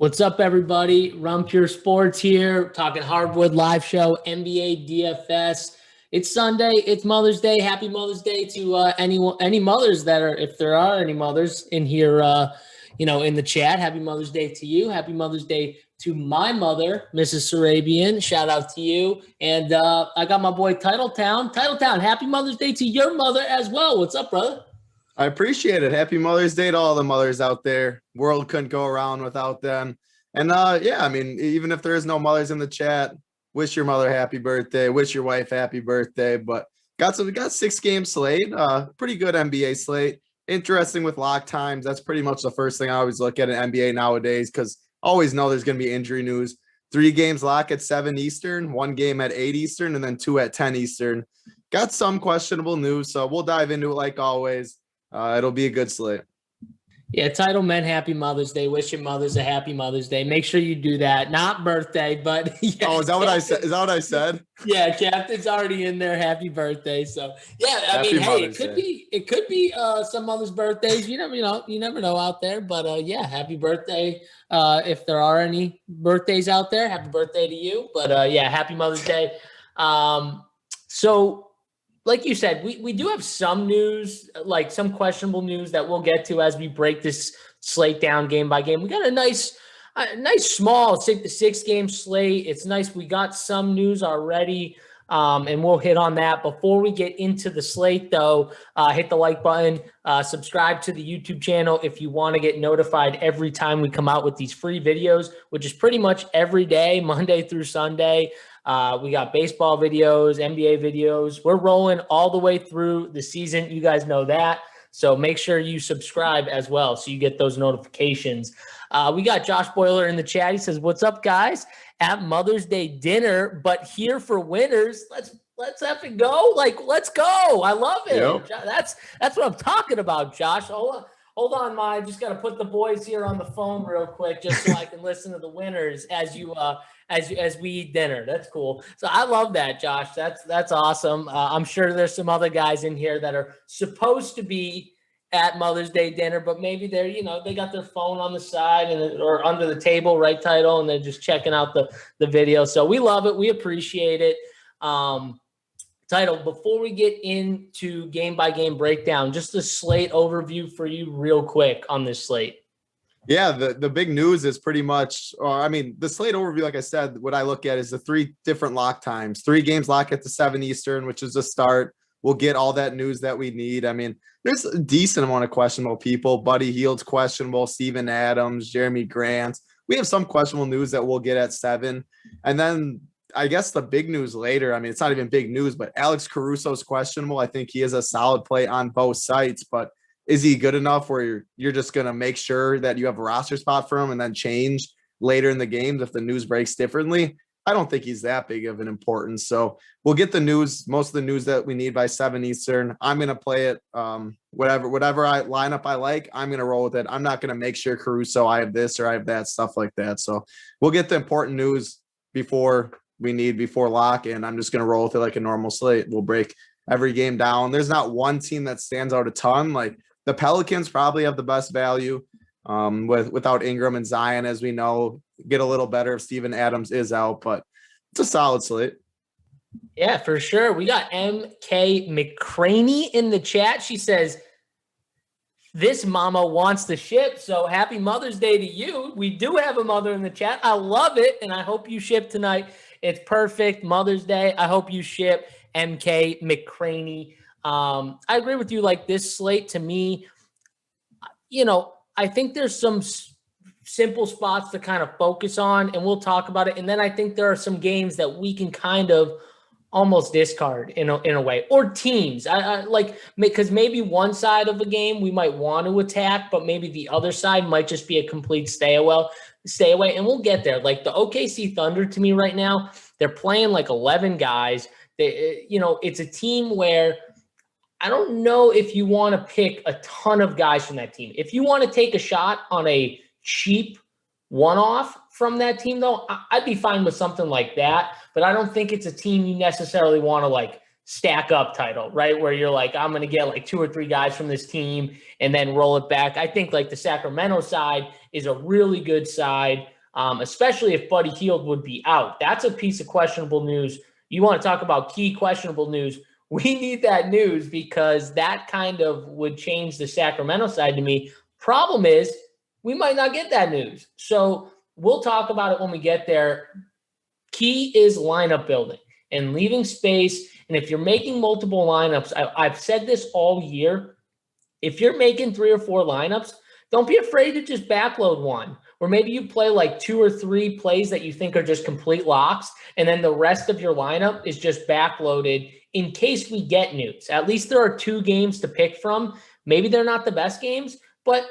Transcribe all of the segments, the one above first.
What's up, everybody? Rum Pure Sports here, talking hardwood live show, NBA DFS. It's Sunday. It's Mother's Day. Happy Mother's Day to any mothers that are, if there are any mothers in here, in the chat. Happy Mother's Day to you. Happy Mother's Day to my mother, Mrs. Sarabian. Shout out to you. And I got my boy Titletown. Titletown, happy Mother's Day to your mother as well. What's up, brother? I appreciate it. Happy Mother's Day to all the mothers out there. World couldn't go around without them. And even if there is no mothers in the chat, wish your mother happy birthday. Wish your wife happy birthday. But we got 6-game slate. Pretty good NBA slate. Interesting with lock times. That's pretty much the first thing I always look at in NBA nowadays because I always know there's going to be injury news. 3 games lock at 7 Eastern, 1 game at 8 Eastern, and then 2 at 10 Eastern. Got some questionable news, so we'll dive into it like always. It'll be a good slate. Yeah, title men, happy Mother's Day. Wish your mothers a happy Mother's Day. Make sure you do that. Not birthday, but yeah. Oh, is that what I said? Is that what I said? Yeah, Captain's already in there. Happy birthday. So yeah, it could be some mother's birthdays. You never know out there. But happy birthday. If there are any birthdays out there, happy birthday to you. But happy Mother's Day. So like you said, we do have some news, like some questionable news that we'll get to as we break this slate down game by game. We got a nice small 6-game slate. It's nice. We got some news already, and we'll hit on that. Before we get into the slate, though, hit the like button, subscribe to the YouTube channel if you want to get notified every time we come out with these free videos, which is pretty much every day, Monday through Sunday. We got baseball videos, NBA videos. We're rolling all the way through the season. You guys know that. So make sure you subscribe as well so you get those notifications. We got Josh Boiler in the chat. He says, "What's up, guys? At Mother's Day dinner, but here for winners. Let's have to go. Let's go. I love it. Yep. That's what I'm talking about, Josh. Hold on, I just got to put the boys here on the phone real quick just so I can listen to the winners as we eat dinner. That's cool. So I love that, Josh. That's awesome. I'm sure there's some other guys in here that are supposed to be at Mother's Day dinner, but maybe they're, they got their phone on the side or under the table, right, Title, and they're just checking out the video. So we love it. We appreciate it. Title, before we get into game-by-game breakdown, just a slate overview for you real quick on this slate. Yeah, the big news is pretty much, the slate overview, like I said, what I look at is the 3 different lock times. 3 games lock at the 7 Eastern, which is a start. We'll get all that news that we need. There's a decent amount of questionable people. Buddy Hield's questionable, Steven Adams, Jeremy Grant. We have some questionable news that we'll get at 7. And then I guess the big news later, it's not even big news, but Alex Caruso's questionable. I think he is a solid play on both sites, but is he good enough where you're just going to make sure that you have a roster spot for him and then change later in the games if the news breaks differently? I don't think he's that big of an importance. So we'll get the news, most of the news that we need by 7 Eastern. I'm going to play it. Whatever lineup I like, I'm going to roll with it. I'm not going to make sure Caruso, I have this or I have that, stuff like that. So we'll get the important news before lock, and I'm just going to roll with it like a normal slate. We'll break every game down. There's not one team that stands out a ton. Like the Pelicans probably have the best value without Ingram and Zion, as we know. Get a little better if Steven Adams is out, but it's a solid slate. Yeah, for sure. We got MK McCraney in the chat. She says, "This mama wants to ship." So happy Mother's Day to you. We do have a mother in the chat. I love it, and I hope you ship tonight. It's perfect. Mother's Day. I hope you ship, MK McCraney. I agree with you. Like this slate to me, I think there's some simple spots to kind of focus on, and we'll talk about it. And then I think there are some games that we can kind of almost discard in a way, or teams. I like, because maybe one side of a game we might want to attack, but maybe the other side might just be a complete stay away, and we'll get there. Like the OKC Thunder to me right now, they're playing like 11 guys. It's a team where I don't know if you want to pick a ton of guys from that team. If you want to take a shot on a cheap one-off from that team, though, I'd be fine with something like that. But I don't think it's a team you necessarily want to stack up, Title, right? Where you're like, I'm going to get 2 or 3 guys from this team and then roll it back. I think the Sacramento side is a really good side. especially if Buddy Hield would be out. That's a piece of questionable news. You want to talk about key questionable news. We need that news because that kind of would change the Sacramento side to me. Problem is, we might not get that news. So we'll talk about it when we get there. Key is lineup building and leaving space. And if you're making multiple lineups, I've said this all year. If you're making 3 or 4 lineups, don't be afraid to just backload one. Or maybe you play like 2 or 3 plays that you think are just complete locks, and then the rest of your lineup is just backloaded in case we get news. At least there are 2 games to pick from. Maybe they're not the best games, but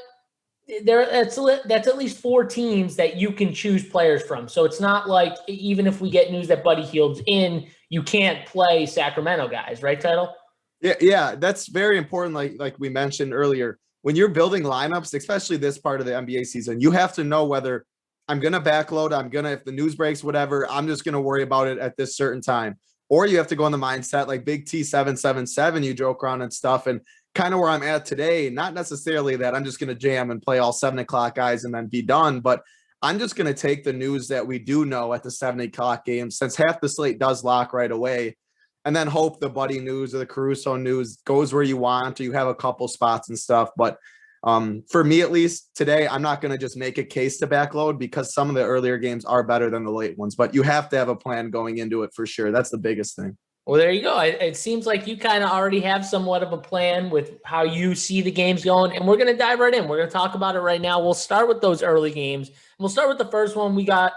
that's at least 4 teams that you can choose players from. So it's not like even if we get news that Buddy Hield's in, you can't play Sacramento guys, right, Title? Yeah, that's very important. Like we mentioned earlier, when you're building lineups, especially this part of the NBA season, you have to know whether I'm going to backload, if the news breaks, whatever, I'm just going to worry about it at this certain time. Or you have to go in the mindset like BigT 777, you joke around and stuff. And kind of where I'm at today, not necessarily that I'm just going to jam and play all 7 o'clock guys and then be done, but I'm just going to take the news that we do know at the 7 o'clock games, since half the slate does lock right away, and then hope the Buddy news or the Caruso news goes where you want, or you have a couple spots and stuff. But for me, at least today, I'm not going to just make a case to backload because some of the earlier games are better than the late ones, but you have to have a plan going into it for sure. That's the biggest thing. Well, there you go. It seems like you kind of already have somewhat of a plan with how you see the games going, and we're going to dive right in. We're going to talk about it right now. We'll start with those early games. We'll start with the first one. We got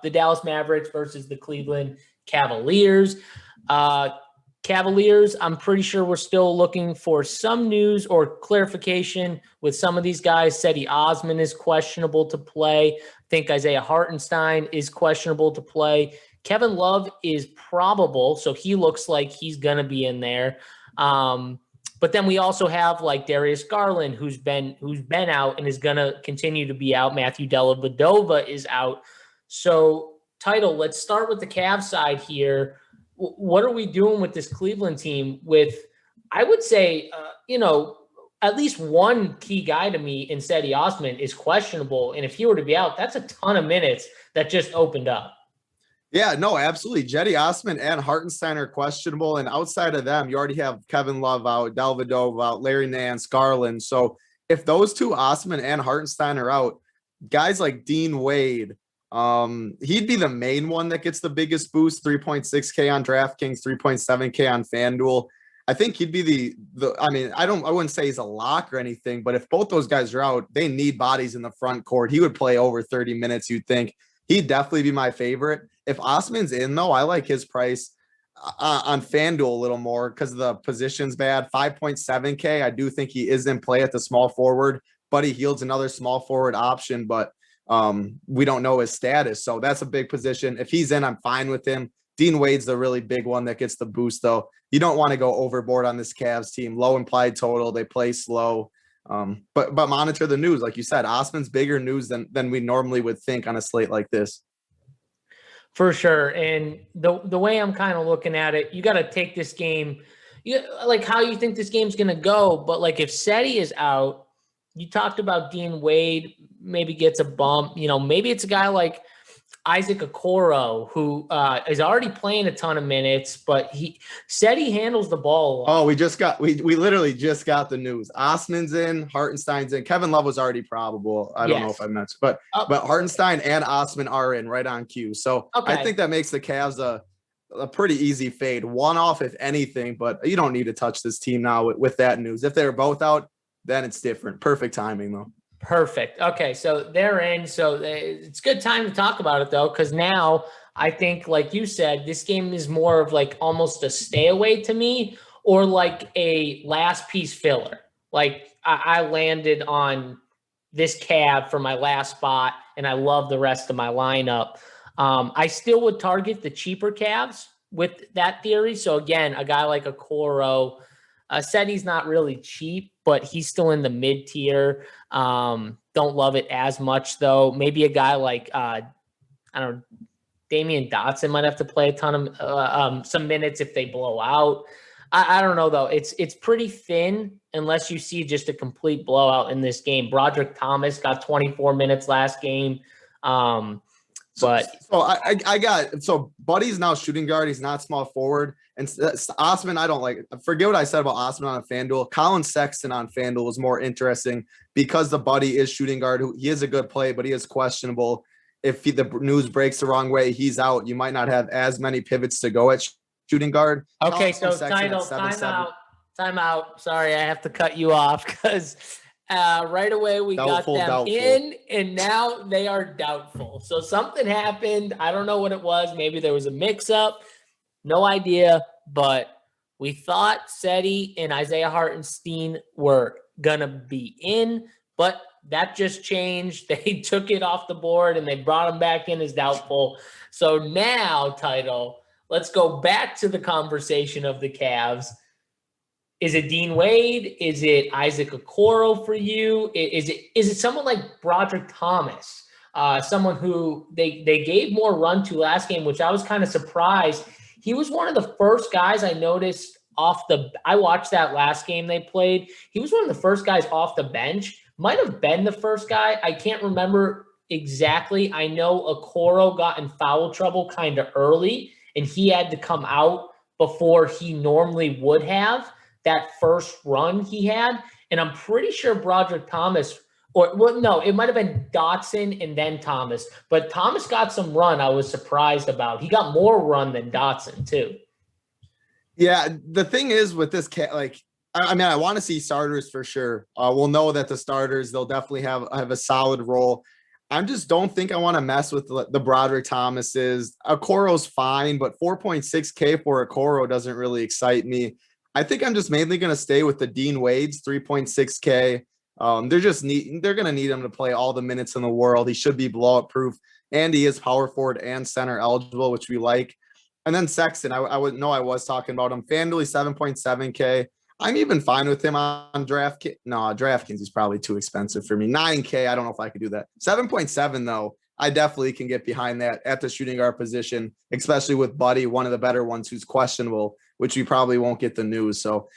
the Dallas Mavericks versus the Cleveland Cavaliers. Cavaliers, I'm pretty sure we're still looking for some news or clarification with some of these guys. Cedi Osman is questionable to play. I think Isaiah Hartenstein is questionable to play. Kevin Love is probable, so he looks like he's going to be in there. But then we also have like Darius Garland, who's been out and is going to continue to be out. Matthew Dellavedova is out. So, Title, let's start with the Cavs side here. What are we doing with this Cleveland team with, I would say, at least one key guy to me in Cedi Osman is questionable. And if he were to be out, that's a ton of minutes that just opened up. Yeah, no, absolutely. Cedi Osman and Hartenstein are questionable. And outside of them, you already have Kevin Love out, Dellavedova out, Larry Nance, Garland. So if those 2, Osman and Hartenstein, are out, guys like Dean Wade, he'd be the main one that gets the biggest boost, 3.6K on DraftKings, 3.7K on FanDuel. I think he'd be I wouldn't say he's a lock or anything, but if both those guys are out, they need bodies in the front court. He would play over 30 minutes, you'd think. He'd definitely be my favorite. If Osman's in, though, I like his price on FanDuel a little more because the position's bad. 5.7K. I do think he is in play at the small forward. Buddy Hield's another small forward option, but we don't know his status. So that's a big position. If he's in, I'm fine with him. Dean Wade's the really big one that gets the boost, though. You don't want to go overboard on this Cavs team. Low implied total. They play slow. But monitor the news. Like you said, Osman's bigger news than we normally would think on a slate like this. For sure. And the way I'm kind of looking at it, you got to take this game, like how you think this game's going to go. But like if Cedi is out, you talked about Dean Wade maybe gets a bump. Maybe it's a guy like Isaac Okoro, who is already playing a ton of minutes, but he said he handles the ball a lot. Oh, we literally just got the news. Osman's in, Hartenstein's in. Kevin Love was already probable. I don't know if I mentioned, but Hartenstein and Osman are in right on cue. So okay. I think that makes the Cavs a pretty easy fade. One off, if anything, but you don't need to touch this team now with that news. If they're both out, then it's different. Perfect timing, though. Perfect. Okay, so they're in. So it's good time to talk about it, though, because now I think, like you said, this game is more of like almost a stay away to me, or like a last piece filler. Like I landed on this Cav for my last spot, and I love the rest of my lineup. I still would target the cheaper Cavs with that theory. So again, a guy like Okoro said he's not really cheap, but he's still in the mid tier. Don't love it as much though. Maybe a guy like I don't know, Damian Dotson might have to play a ton of some minutes if they blow out. I don't know though. It's pretty thin unless you see just a complete blowout in this game. Broderick Thomas got 24 minutes last game. But so I got, so Buddy's now shooting guard. He's not small forward. And Osman, I don't like, forget what I said about Osman on FanDuel. Colin Sexton on FanDuel was more interesting because the Buddy is shooting guard. He is a good play, but he is questionable. If the news breaks the wrong way, he's out. You might not have as many pivots to go at shooting guard. okay, Colin so Sexton at time out. Sorry, I have to cut you off because right away we got them in, and now they are doubtful. So something happened. I don't know what it was. Maybe there was a mix-up. No idea. But we thought Seti and Isaiah Hartenstein were going to be in, but that just changed. They took it off the board, and they brought him back in as doubtful. So now, Title, let's go back to the conversation of the Cavs. Is it Dean Wade? Is it Isaac Okoro for you? Is it someone like Broderick Thomas? Someone who they gave more run to last game, which I was kind of surprised. He was one of the first guys I noticed I watched that last game they played. He was one of the first guys off the bench. Might have been the first guy. I can't remember exactly. I know Okoro got in foul trouble kind of early, and he had to come out before he normally would have. That first run he had, and I'm pretty sure Broderick Thomas, it might have been Dotson and then Thomas, but Thomas got some run I was surprised about. He got more run than Dotson too. Yeah, the thing is with this I want to see starters for sure. We'll know that the starters, they'll definitely have a solid role. I just don't think I want to mess with the Broderick Thomases. Okoro's fine, but 4.6K for Okoro doesn't really excite me. I think I'm just mainly going to stay with the Dean Wade's 3.6K. They're going to need him to play all the minutes in the world. He should be blowout proof, and he is power forward and center eligible, which we like. And then Sexton, I was talking about him. FanDuel 7.7K. I'm even fine with him on DraftKings. No, DraftKings is probably too expensive for me. 9K, I don't know if I could do that. 7.7 though, I definitely can get behind that at the shooting guard position, especially with Buddy, one of the better ones who's questionable, which we probably won't get the news. So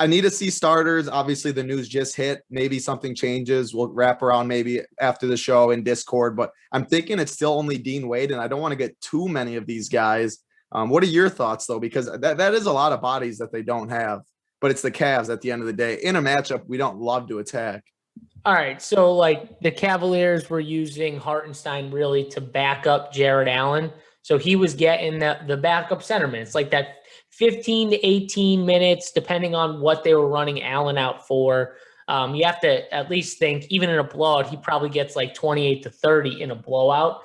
I need to see starters. Obviously, the news just hit. Maybe something changes. We'll wrap around maybe after the show in Discord, but I'm thinking it's still only Dean Wade, and I don't want to get too many of these guys. What are your thoughts, though? Because that is a lot of bodies that they don't have, but it's the Cavs at the end of the day. In a matchup, we don't love to attack. All right, so like the Cavaliers were using Hartenstein really to back up Jared Allen. So he was getting the backup center minutes, like that 15 to 18 minutes, depending on what they were running Allen out for. You have to at least think, even in a blowout, he probably gets like 28 to 30 in a blowout.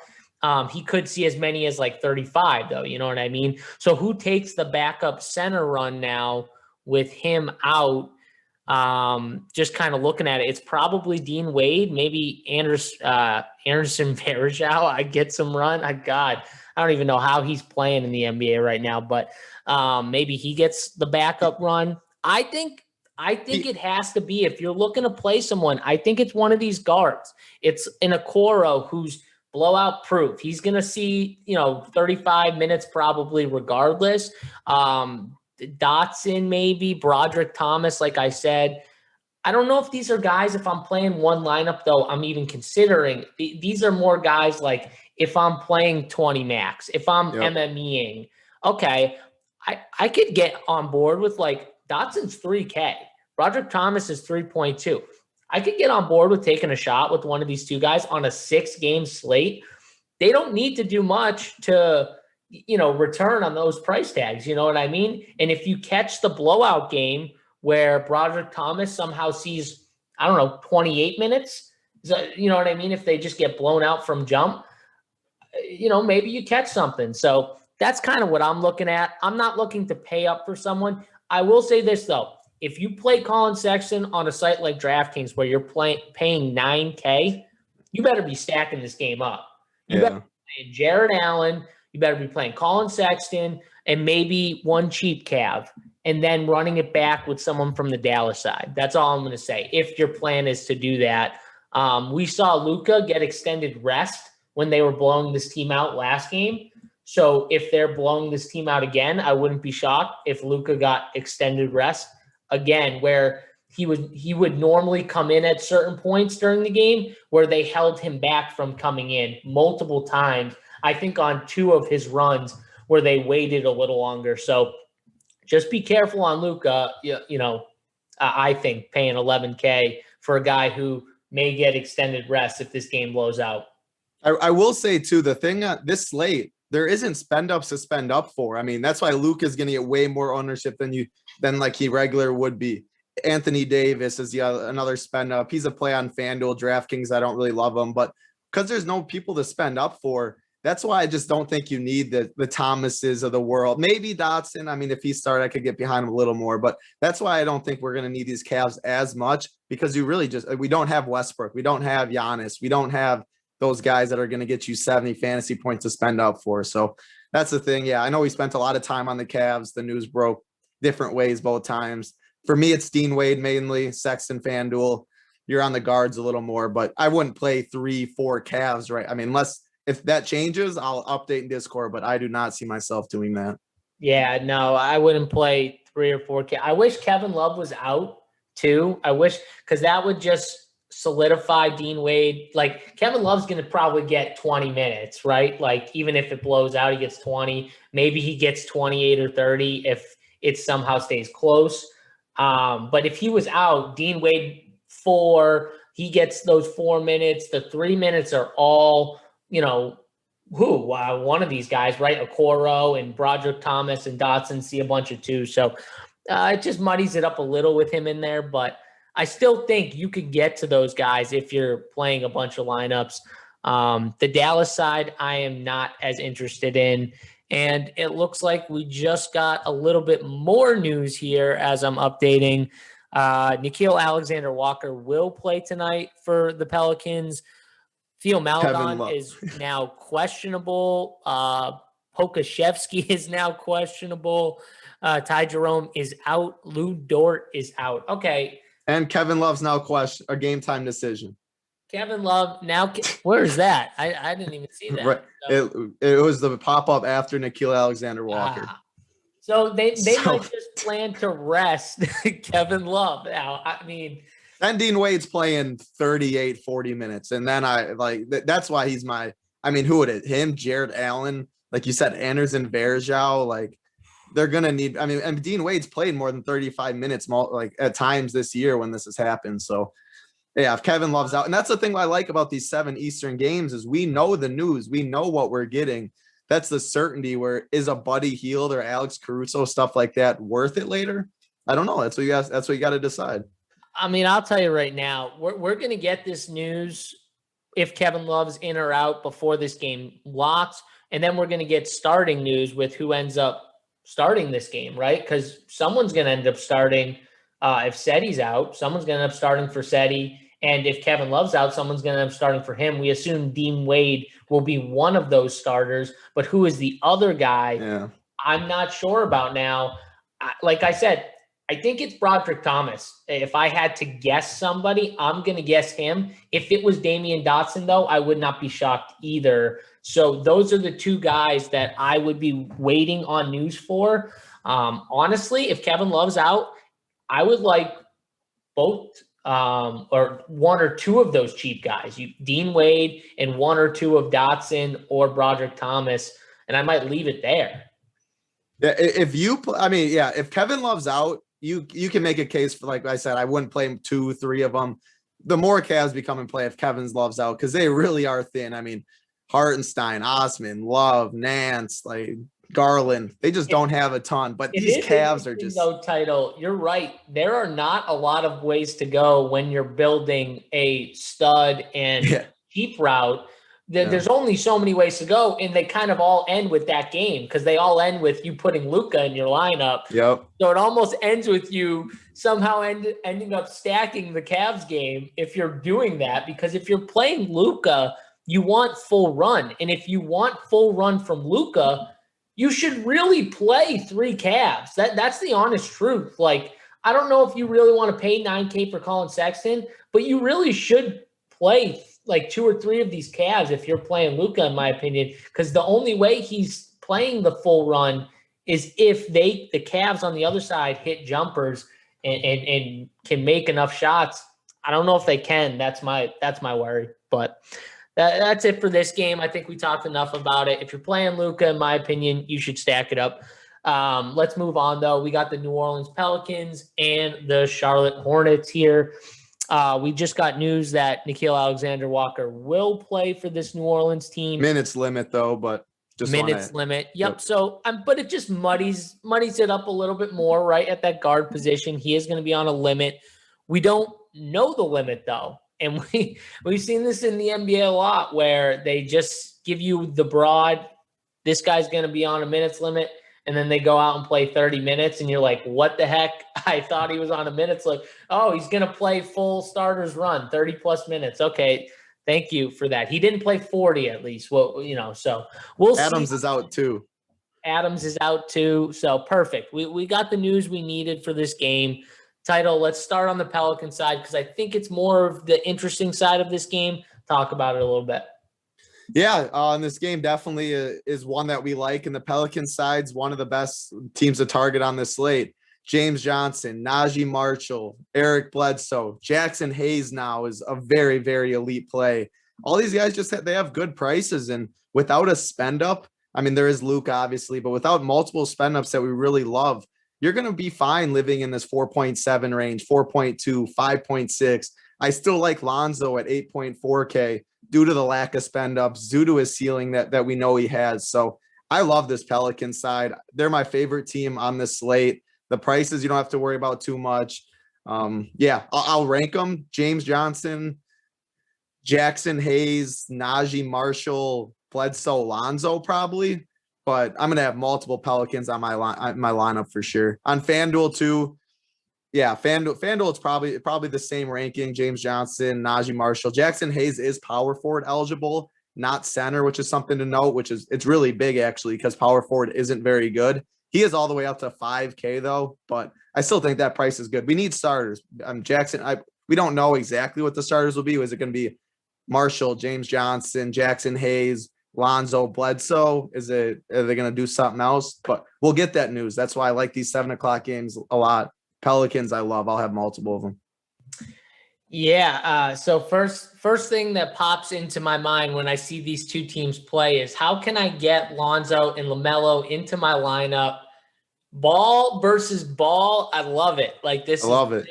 He could see as many as like 35, though. You know what I mean? So who takes the backup center run now with him out? Just kind of looking at it, it's probably Dean Wade, maybe Anderson Varejao. I get some run. I don't even know how he's playing in the NBA right now, but maybe he gets the backup run. I think it has to be, if you're looking to play someone, I think it's one of these guards. It's an Okoro who's blowout proof. He's going to see, 35 minutes probably regardless. Dotson, maybe Broderick Thomas, like I said. I don't know if these are guys, if I'm playing one lineup, though, I'm even considering. These are more guys like if I'm playing 20 max, if I'm MMEing, okay, I could get on board with like Dotson's 3K. Broderick Thomas is 3.2. I could get on board with taking a shot with one of these two guys on a 6-game slate. They don't need to do much to return on those price tags. You know what I mean? And if you catch the blowout game where Broderick Thomas somehow sees, 28 minutes, you know what I mean? If they just get blown out from jump, maybe you catch something. So that's kind of what I'm looking at. I'm not looking to pay up for someone. I will say this, though. If you play Colin Sexton on a site like DraftKings where you're paying 9K, you better be stacking this game up. You better be playing Jared Allen. You better be playing Colin Sexton and maybe one cheap Cav, and then running it back with someone from the Dallas side. That's all I'm going to say. If your plan is to do that, we saw Luka get extended rest when they were blowing this team out last game. So if they're blowing this team out again, I wouldn't be shocked if Luka got extended rest again, where he would normally come in at certain points during the game where they held him back from coming in multiple times. I think on 2 of his runs where they waited a little longer. So just be careful on Luka. I think paying $11K for a guy who may get extended rest if this game blows out. I will say too, the thing this slate, there isn't spend ups to spend up for. I mean, that's why Luke is going to get way more ownership than like he regular would be. Anthony Davis is another spend up. He's a play on FanDuel, DraftKings. I don't really love him, but because there's no people to spend up for, that's why I just don't think you need the Thomases of the world. Maybe Dotson. I mean, if he started, I could get behind him a little more, but that's why I don't think we're going to need these Cavs as much, because we don't have Westbrook. We don't have Giannis. We don't have those guys that are going to get you 70 fantasy points to spend up for. So that's the thing. Yeah, I know we spent a lot of time on the Cavs. The news broke different ways both times. For me, it's Dean Wade mainly, Sexton, FanDuel. You're on the guards a little more, but I wouldn't play 3-4 Cavs, right? I mean, if that changes, I'll update in Discord, but I do not see myself doing that. Yeah, no, I wouldn't play 3 or 4. I wish Kevin Love was out too. I wish, because that would just solidify Dean Wade. Like, Kevin Love's going to probably get 20 minutes, right? Like, even if it blows out, he gets 20. Maybe he gets 28 or 30 if it somehow stays close. But if he was out, Dean Wade 4, he gets those 4 minutes. The 3 minutes are all, one of these guys, right? Okoro and Broderick Thomas and Dotson see a bunch of 2. So it just muddies it up a little with him in there. But I still think you could get to those guys if you're playing a bunch of lineups. The Dallas side, I am not as interested in. And it looks like we just got a little bit more news here as I'm updating. Nickeil Alexander-Walker will play tonight for the Pelicans. Theo Maledon is now questionable. Pokashevsky is now questionable. Ty Jerome is out. Lou Dort is out. Okay. And Kevin Love's now a game time decision. Kevin Love now. Where is that? I didn't even see that. Right. So, it was the pop up after Nickeil Alexander-Walker. So they might just plan to rest Kevin Love now. I mean, and Dean Wade's playing 38, 40 minutes. And then that's why he's who would it? Him, Jared Allen, like you said, Anderson, Varejao, like they're going to need, and Dean Wade's played more than 35 minutes at times this year when this has happened. So yeah, if Kevin Love's out, and that's the thing I like about these 7 Eastern games is we know the news, we know what we're getting. That's the certainty. Where is a Buddy Hield or Alex Caruso, stuff like that, worth it later? I don't know. That's what you got to decide. I mean, I'll tell you right now, we're going to get this news if Kevin Love's in or out before this game locks, and then we're going to get starting news with who ends up starting this game, right? Because someone's going to end up starting if Seti's out. Someone's going to end up starting for Seti. And if Kevin Love's out, someone's going to end up starting for him. We assume Dean Wade will be one of those starters, but who is the other guy? Yeah. I'm not sure about now. Like I said, I think it's Broderick Thomas. If I had to guess somebody, I'm going to guess him. If it was Damian Dotson, though, I would not be shocked either. So those are the 2 guys that I would be waiting on news for. Honestly, if Kevin Love's out, I would like both or 1 or 2 of those cheap guys, Dean Wade and 1 or 2 of Dotson or Broderick Thomas, and I might leave it there. Yeah, if Kevin Love's out, you can make a case for, like I said, I wouldn't play 2, 3 of them. The more Cavs become in play if Kevin Love's out, because they really are thin. I mean, Hartenstein, Osman, Love, Nance, like Garland, they just don't have a ton. But these Cavs are just title. You're right. There are not a lot of ways to go when you're building a stud and cheap route. There's only so many ways to go, and they kind of all end with that game because they all end with you putting Luka in your lineup. Yep. So it almost ends with you somehow ending up stacking the Cavs game if you're doing that, because if you're playing Luka, you want full run. And if you want full run from Luka, you should really play 3 Cavs. That's the honest truth. Like, I don't know if you really want to pay $9K for Colin Sexton, but you really should play like 2 or 3 of these Cavs if you're playing Luka, in my opinion, because the only way he's playing the full run is if the Cavs on the other side hit jumpers and can make enough shots. I don't know if they can. That's my worry. But That's it for this game. I think we talked enough about it. If you're playing Luka, in my opinion, you should stack it up. Let's move on, though. We got the New Orleans Pelicans and the Charlotte Hornets here. We just got news that Nickeil Alexander-Walker will play for this New Orleans team. Minutes limit, though, but just minutes limit. Yep. So, but it just muddies it up a little bit more, right, at that guard position. He is going to be on a limit. We don't know the limit, though. And we've seen this in the NBA a lot where they just give you the broad, this guy's going to be on a minutes limit, and then they go out and play 30 minutes, and you're like, what the heck? I thought he was on a minutes limit. Oh, he's going to play full starters run, 30-plus minutes. Okay, thank you for that. He didn't play 40 at least. Well, so we'll see. Adams is out too. Adams is out too, so perfect. We got the news we needed for this game. Title, let's start on the Pelican side because I think it's more of the interesting side of this game. Talk about it a little bit. Yeah, and this game definitely is one that we like, and the Pelican side's one of the best teams to target on this slate. James Johnson, Najee Marshall, Eric Bledsoe, Jackson Hayes now is a very, very elite play. All these guys they have good prices, and without a spend up, I mean, there is Luke obviously, but without multiple spend ups that we really love, you're going to be fine living in this 4.7 range, 4.2, 5.6. I still like Lonzo at 8.4K due to the lack of spend ups, due to his ceiling that we know he has. So I love this Pelican side. They're my favorite team on this slate. The prices, you don't have to worry about too much. I'll rank them. James Johnson, Jackson Hayes, Najee Marshall, Bledsoe, Lonzo probably. But I'm going to have multiple Pelicans on my lineup for sure. On FanDuel too. Yeah, FanDuel it's probably the same ranking. James Johnson, Najee Marshall. Jackson Hayes is power forward eligible, not center, which is something to note, it's really big actually because power forward isn't very good. He is all the way up to 5K though, but I still think that price is good. We need starters. We don't know exactly what the starters will be. Is it going to be Marshall, James Johnson, Jackson Hayes, Lonzo, Bledsoe? Are they going to do something else? But we'll get that news. That's why I like these 7:00 games a lot. Pelicans, I love. I'll have multiple of them. Yeah. So first thing that pops into my mind when I see these two teams play is how can I get Lonzo and LaMelo into my lineup? Ball versus ball. I love it. Like this. I love it.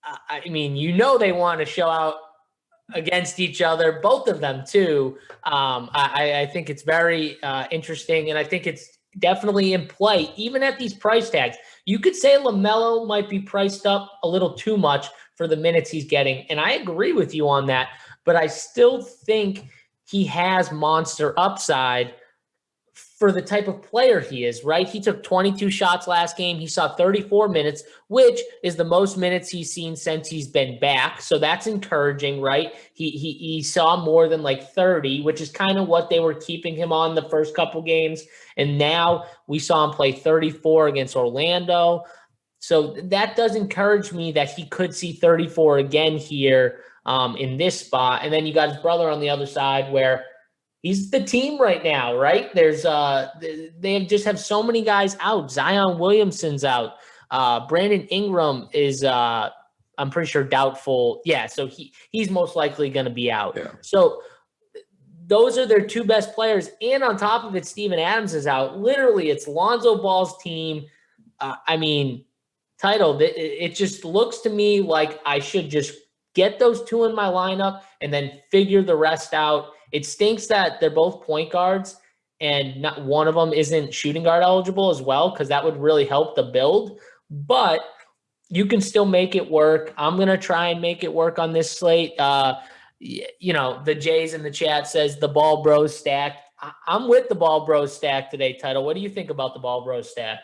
I mean, they want to show out against each other, both of them too. I think it's very interesting, and I think it's definitely in play, even at these price tags. You could say LaMelo might be priced up a little too much for the minutes he's getting, and I agree with you on that, but I still think he has monster upside for the type of player he is, right? He took 22 shots last game. He saw 34 minutes, which is the most minutes he's seen since he's been back. So that's encouraging, right? He saw more than like 30, which is kind of what they were keeping him on the first couple games. And now we saw him play 34 against Orlando. So that does encourage me that he could see 34 again here in this spot. And then you got his brother on the other side where he's the team right now, right? There's they just have so many guys out. Zion Williamson's out. Brandon Ingram is I'm pretty sure doubtful. Yeah, so he's most likely going to be out. Yeah. So those are their two best players, and on top of it, Steven Adams is out. Literally, it's Lonzo Ball's team. Title. It just looks to me like I should just get those two in my lineup and then figure the rest out. It stinks that they're both point guards and not one of them isn't shooting guard eligible as well, because that would really help the build. But you can still make it work. I'm going to try and make it work on this slate. The Jays in the chat says the Ball Bros stack. I'm with the Ball Bros stack today, Title. What do you think about the Ball Bros stack?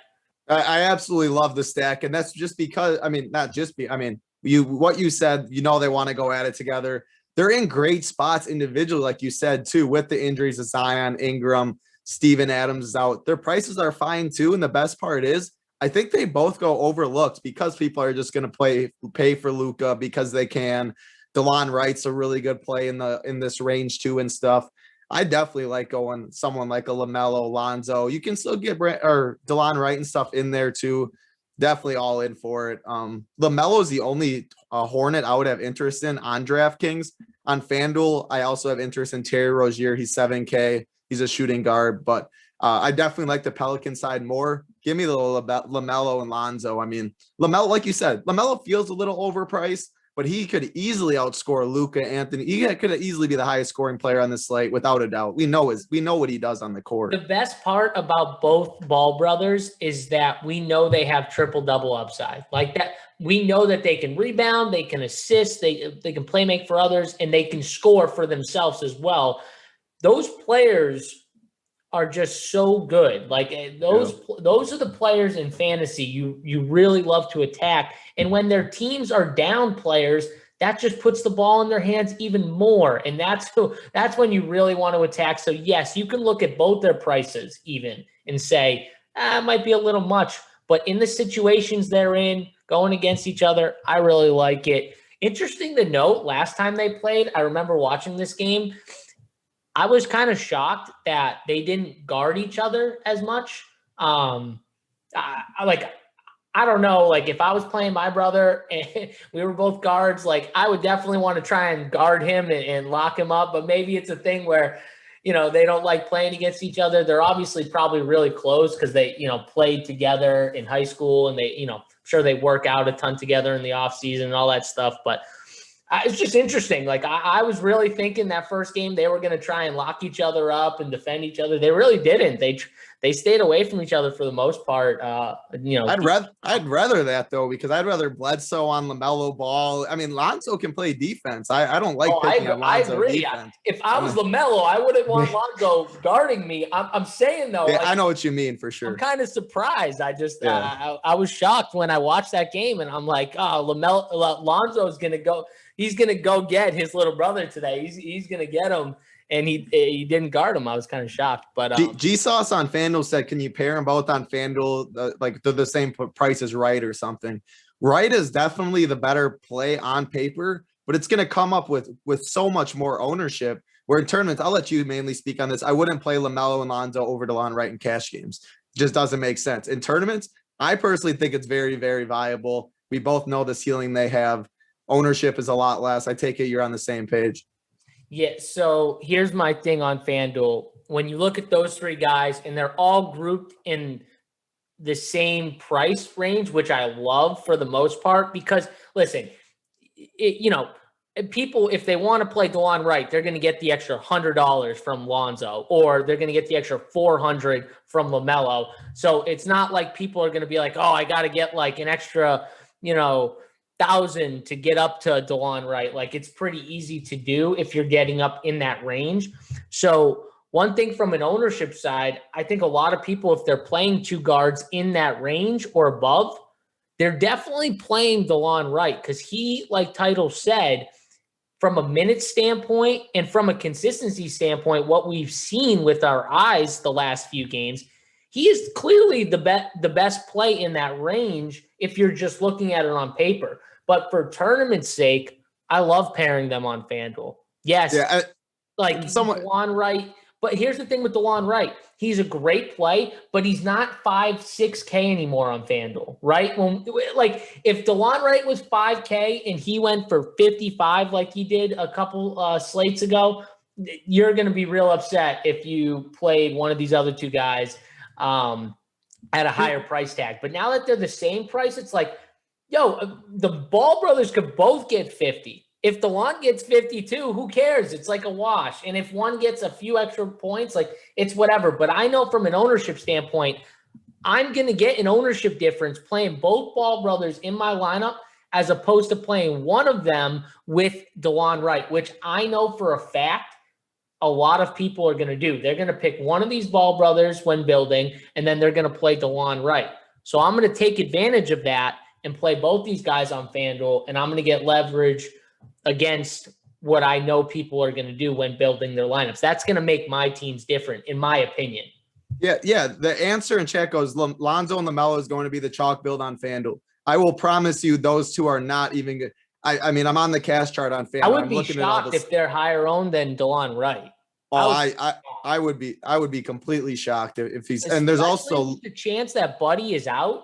I absolutely love the stack, and that's just because, what you said, they want to go at it together. They're in great spots individually, like you said, too, with the injuries of Zion, Ingram, Steven Adams is out. Their prices are fine, too, and the best part is I think they both go overlooked because people are just going to pay for Luka because they can. DeLon Wright's a really good play in this range, too, and stuff. I definitely like going someone like a LaMelo, Lonzo. You can still get DeLon Wright and stuff in there, too. Definitely all in for it. LaMelo is the only Hornet I would have interest in on DraftKings. On FanDuel, I also have interest in Terry Rozier. He's 7K. He's a shooting guard, but I definitely like the Pelican side more. Give me the LaMelo and Lonzo. I mean, LaMelo, like you said, LaMelo feels a little overpriced, but he could easily outscore Luka, Anthony. He could easily be the highest scoring player on the slate without a doubt. We know what he does on the court. The best part about both Ball brothers is that we know they have triple-double upside. Like that, we know that they can rebound, they can assist, they can play make for others, and they can score for themselves as well. Those players are just so good. Like those are the players in fantasy you really love to attack. And when their teams are down players, that just puts the ball in their hands even more. And that's when you really want to attack. So yes, you can look at both their prices even and say, it might be a little much, but in the situations they're in, going against each other, I really like it. Interesting to note, last time they played, I remember watching this game, I was kind of shocked that they didn't guard each other as much. I don't know, like if I was playing my brother and we were both guards, like I would definitely want to try and guard him and lock him up. But maybe it's a thing where, they don't like playing against each other. They're obviously probably really close because they, played together in high school and they, sure they work out a ton together in the off season and all that stuff. But it's just interesting. Like I was really thinking that first game they were going to try and lock each other up and defend each other. They really didn't. They stayed away from each other for the most part. I'd rather that though, because I'd rather Bledsoe on LaMelo Ball. I mean, Lonzo can play defense. I don't like picking on Lonzo I agree. defense. If I was LaMelo, I wouldn't want Lonzo guarding me. I'm saying though, yeah, I know what you mean for sure. I'm kind of surprised. I just I was shocked when I watched that game, and I'm like, Lonzo's gonna go. He's going to go get his little brother today. He's going to get him, and he didn't guard him. I was kind of shocked. But G-Sauce on FanDuel said, can you pair them both on FanDuel? Like they're the same price as Wright or something. Wright is definitely the better play on paper, but it's going to come up with so much more ownership. Where in tournaments, I'll let you mainly speak on this. I wouldn't play LaMelo and Lonzo over DeLon Wright in cash games. It just doesn't make sense. In tournaments, I personally think it's very, very viable. We both know the ceiling they have. Ownership is a lot less. I take it you're on the same page. Yeah, so here's my thing on FanDuel. When you look at those three guys, and they're all grouped in the same price range, which I love for the most part, because, listen, people, if they want to play DeLon Wright, they're going to get the extra $100 from Lonzo, or they're going to get the extra $400 from LaMelo. So it's not like people are going to be like, oh, I got to get like an extra, 1,000 to get up to DeLon Wright. Like it's pretty easy to do if you're getting up in that range. So one thing from an ownership side, I think a lot of people, if they're playing two guards in that range or above, they're definitely playing DeLon Wright because he, like Title said, from a minute standpoint and from a consistency standpoint, what we've seen with our eyes the last few games, he is clearly the best play in that range if you're just looking at it on paper. But for tournament's sake, I love pairing them on FanDuel. Yes, DeLon Wright. But here's the thing with DeLon Wright. He's a great play, but he's not 5-6K anymore on FanDuel, right? If DeLon Wright was 5K and he went for 55 like he did a couple slates ago, you're going to be real upset if you played one of these other two guys at a higher price tag. But now that they're the same price, it's like, the Ball brothers could both get 50. If DeLon gets 52, who cares? It's like a wash. And if one gets a few extra points, like it's whatever. But I know from an ownership standpoint, I'm going to get an ownership difference playing both Ball brothers in my lineup as opposed to playing one of them with DeLon Wright, which I know for a fact a lot of people are going to do. They're going to pick one of these Ball brothers when building, and then they're going to play DeLon Wright. So I'm going to take advantage of that and play both these guys on FanDuel, and I'm going to get leverage against what I know people are going to do when building their lineups. That's going to make my teams different, in my opinion. Yeah. The answer in chat goes Lonzo and LaMelo is going to be the chalk build on FanDuel. I will promise you those two are not even good. I mean, I'm on the cash chart on FanDuel. I would be shocked if they're higher owned than DeLon Wright. I would be completely shocked if he's. Especially, and there's also the chance that Buddy is out.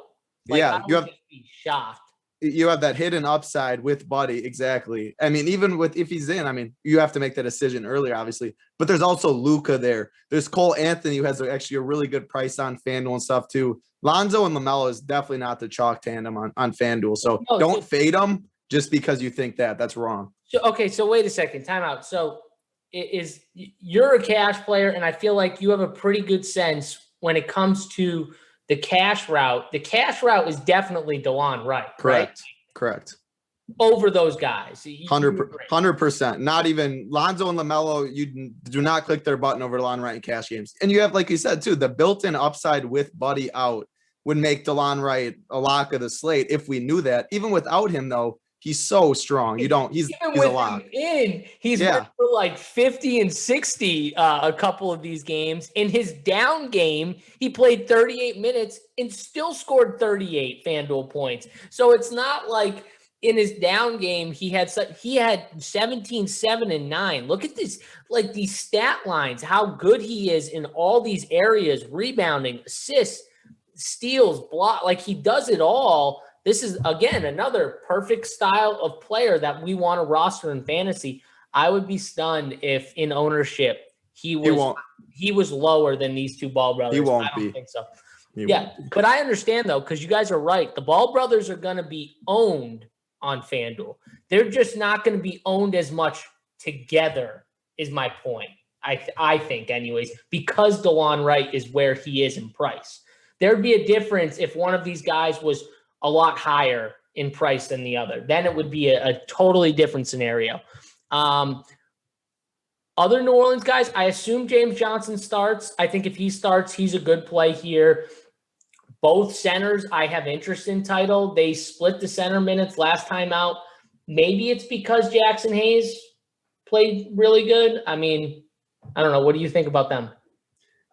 Like, I would be shocked. You have that hidden upside with Buddy. Exactly. I mean, even with if he's in, I mean, you have to make that decision earlier, obviously. But there's also Luka there. There's Cole Anthony, who has actually a really good price on FanDuel and stuff too. Lonzo and LaMelo is definitely not the chalk tandem on FanDuel. So don't fade them just because you think that. That's wrong. So wait a second. Time out. So you're a cash player, and I feel like you have a pretty good sense when it comes to the cash route. The cash route is definitely DeLon Wright. Correct. Right? Correct. Over those guys. 100%. Not even Lonzo and LaMelo, you do not click their button over DeLon Wright in cash games. And you have, like you said, too, the built-in upside with Buddy out would make DeLon Wright a lock of the slate if we knew that. Even without him, though, he's so strong. He's a lock. He's went for like 50 and 60 a couple of these games. In his down game, he played 38 minutes and still scored 38 FanDuel points. So it's not like in his down game he had 17, 7, and 9. Look at this, like these stat lines, how good he is in all these areas: rebounding, assists, steals, block. Like he does it all. This is, again, another perfect style of player that we want to roster in fantasy. I would be stunned if in ownership he was lower than these two Ball brothers. He won't I don't think so. He yeah, but I understand, though, because you guys are right. The Ball brothers are going to be owned on FanDuel. They're just not going to be owned as much together, is my point. I think, anyways, because DeLon Wright is where he is in price. There'd be a difference if one of these guys was a lot higher in price than the other. Then it would be a totally different scenario. Other New Orleans guys, I assume James Johnson starts. I think if he starts, he's a good play here. Both centers I have interest in. Title. They split the center minutes last time out. Maybe it's because Jackson Hayes played really good. I mean, I don't know. What do you think about them?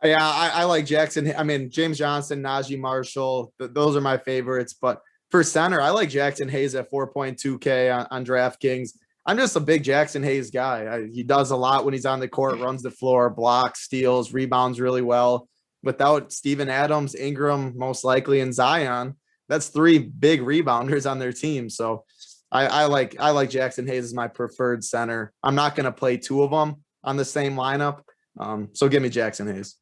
Yeah, I like Jackson. I mean, James Johnson, Najee Marshall, those are my favorites. But for center, I like Jackson Hayes at 4.2K on DraftKings. I'm just a big Jackson Hayes guy. He does a lot when he's on the court, runs the floor, blocks, steals, rebounds really well. Without Steven Adams, Ingram, most likely, and Zion, that's 3 big rebounders on their team. So I like Jackson Hayes as my preferred center. I'm not going to play 2 of them on the same lineup. So give me Jackson Hayes.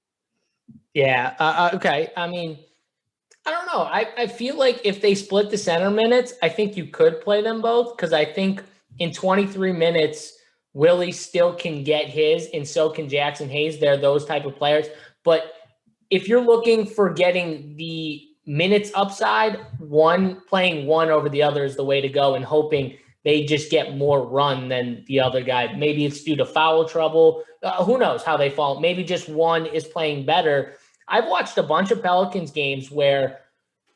Yeah. Okay. I mean, I don't know. I feel like if they split the center minutes, I think you could play them both, because I think in 23 minutes, Willie still can get his, and so can Jackson Hayes. They're those type of players. But if you're looking for getting the minutes upside, playing one over the other is the way to go, and hoping they just get more run than the other guy. Maybe it's due to foul trouble. Who knows how they fall. Maybe just one is playing better. I've watched a bunch of Pelicans games where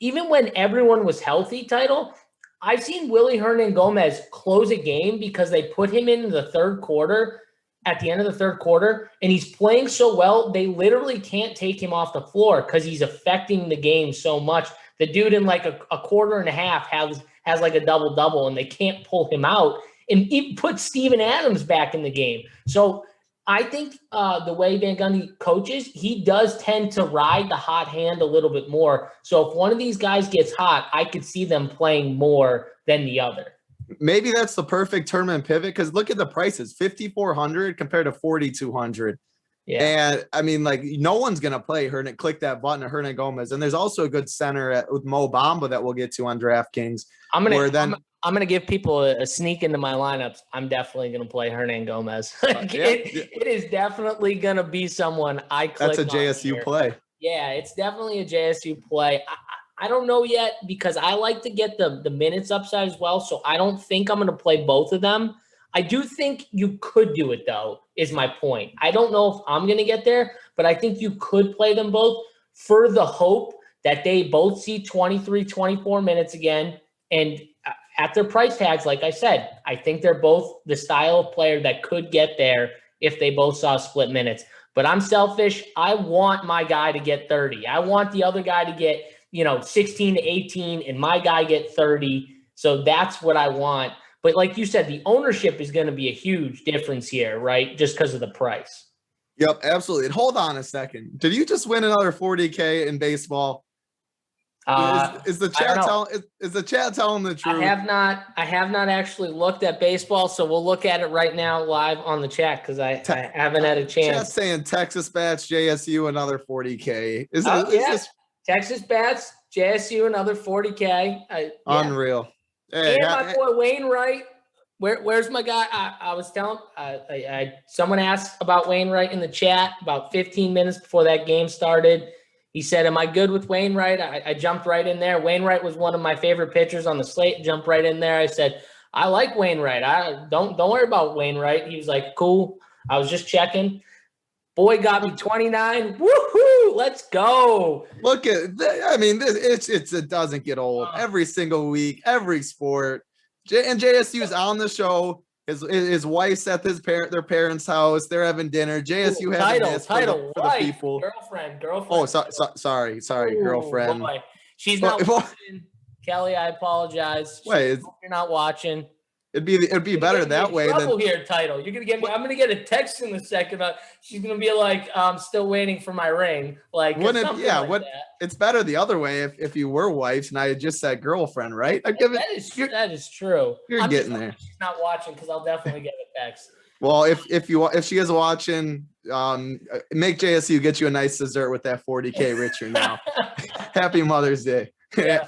even when everyone was healthy, Title, I've seen Willie Hernangomez close a game because they put him in the third quarter, at the end of the third quarter, and he's playing so well, they literally can't take him off the floor because he's affecting the game so much. The dude in like a quarter and a half has like a double-double, and they can't pull him out, and he put Steven Adams back in the game. So I think the way Van Gundy coaches, he does tend to ride the hot hand a little bit more. So if one of these guys gets hot, I could see them playing more than the other. Maybe that's the perfect tournament pivot, because look at the prices, 5,400 compared to 4,200. Yeah. And I mean, like, no one's going to play click that button at Hernangomez. And there's also a good center with Mo Bamba that we'll get to on DraftKings. I'm going to give people a sneak into my lineups. I'm definitely going to play Hernangomez. It is definitely going to be someone I click. That's a JSU play. Yeah, it's definitely a JSU play. I don't know yet, because I like to get the minutes upside as well. So I don't think I'm going to play both of them. I do think you could do it, though, is my point. I don't know if I'm going to get there, but I think you could play them both for the hope that they both see 23, 24 minutes again. And at their price tags, like I said, I think they're both the style of player that could get there if they both saw split minutes. But I'm selfish. I want my guy to get 30. I want the other guy to get, 16 to 18, and my guy get 30. So that's what I want. But like you said, the ownership is going to be a huge difference here, right? Just because of the price. Yep, absolutely. And hold on a second. Did you just win another 40K in baseball? Is the chat telling the truth? I have not actually looked at baseball, so we'll look at it right now live on the chat because I haven't had a chance. Chat saying Texas bats JSU another 40K. Is this Texas bats JSU another 40K? Unreal. Hey, and my boy Wainwright. Where's my guy? I was telling someone asked about Wainwright in the chat about 15 minutes before that game started. He said, "Am I good with Wainwright?" I jumped right in there. Wainwright was one of my favorite pitchers on the slate. Jumped right in there. I said, "I like Wainwright. Don't worry about Wainwright." He was like, "Cool." I was just checking. Boy got me 29. Woohoo! Let's go. Look at that. I mean, it doesn't get old. Every single week, every sport. And JSU's on the show. His wife's at their parents' house. They're having dinner. JSU has title for the people. Girlfriend. Oh, sorry, girlfriend. Boy. She's not watching. Kelly, I apologize. Wait, you're not watching. It'd be better that way. Trouble here, title. You're gonna get me. I'm gonna get a text in a second. She's gonna be like, "I'm still waiting for my ring." Like, it's better the other way if you were wives and I had just said girlfriend, right? I'd give that is true. You're getting there. She's not watching because I'll definitely get a text. Well, if she is watching, make JSU get you a nice dessert with that 40K richer now. Happy Mother's Day. Yeah.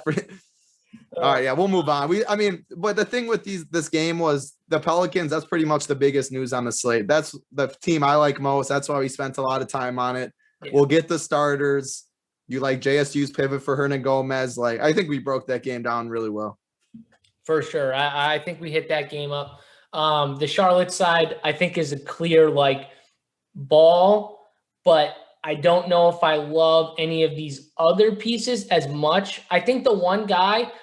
All right, yeah, we'll move on. But the thing with this game was the Pelicans. That's pretty much the biggest news on the slate. That's the team I like most. That's why we spent a lot of time on it. Yeah. We'll get the starters. You like JSU's pivot for Hernan Gomez. Like, I think we broke that game down really well. For sure. I think we hit that game up. The Charlotte side, I think, is a clear ball, but I don't know if I love any of these other pieces as much. I think the one guy,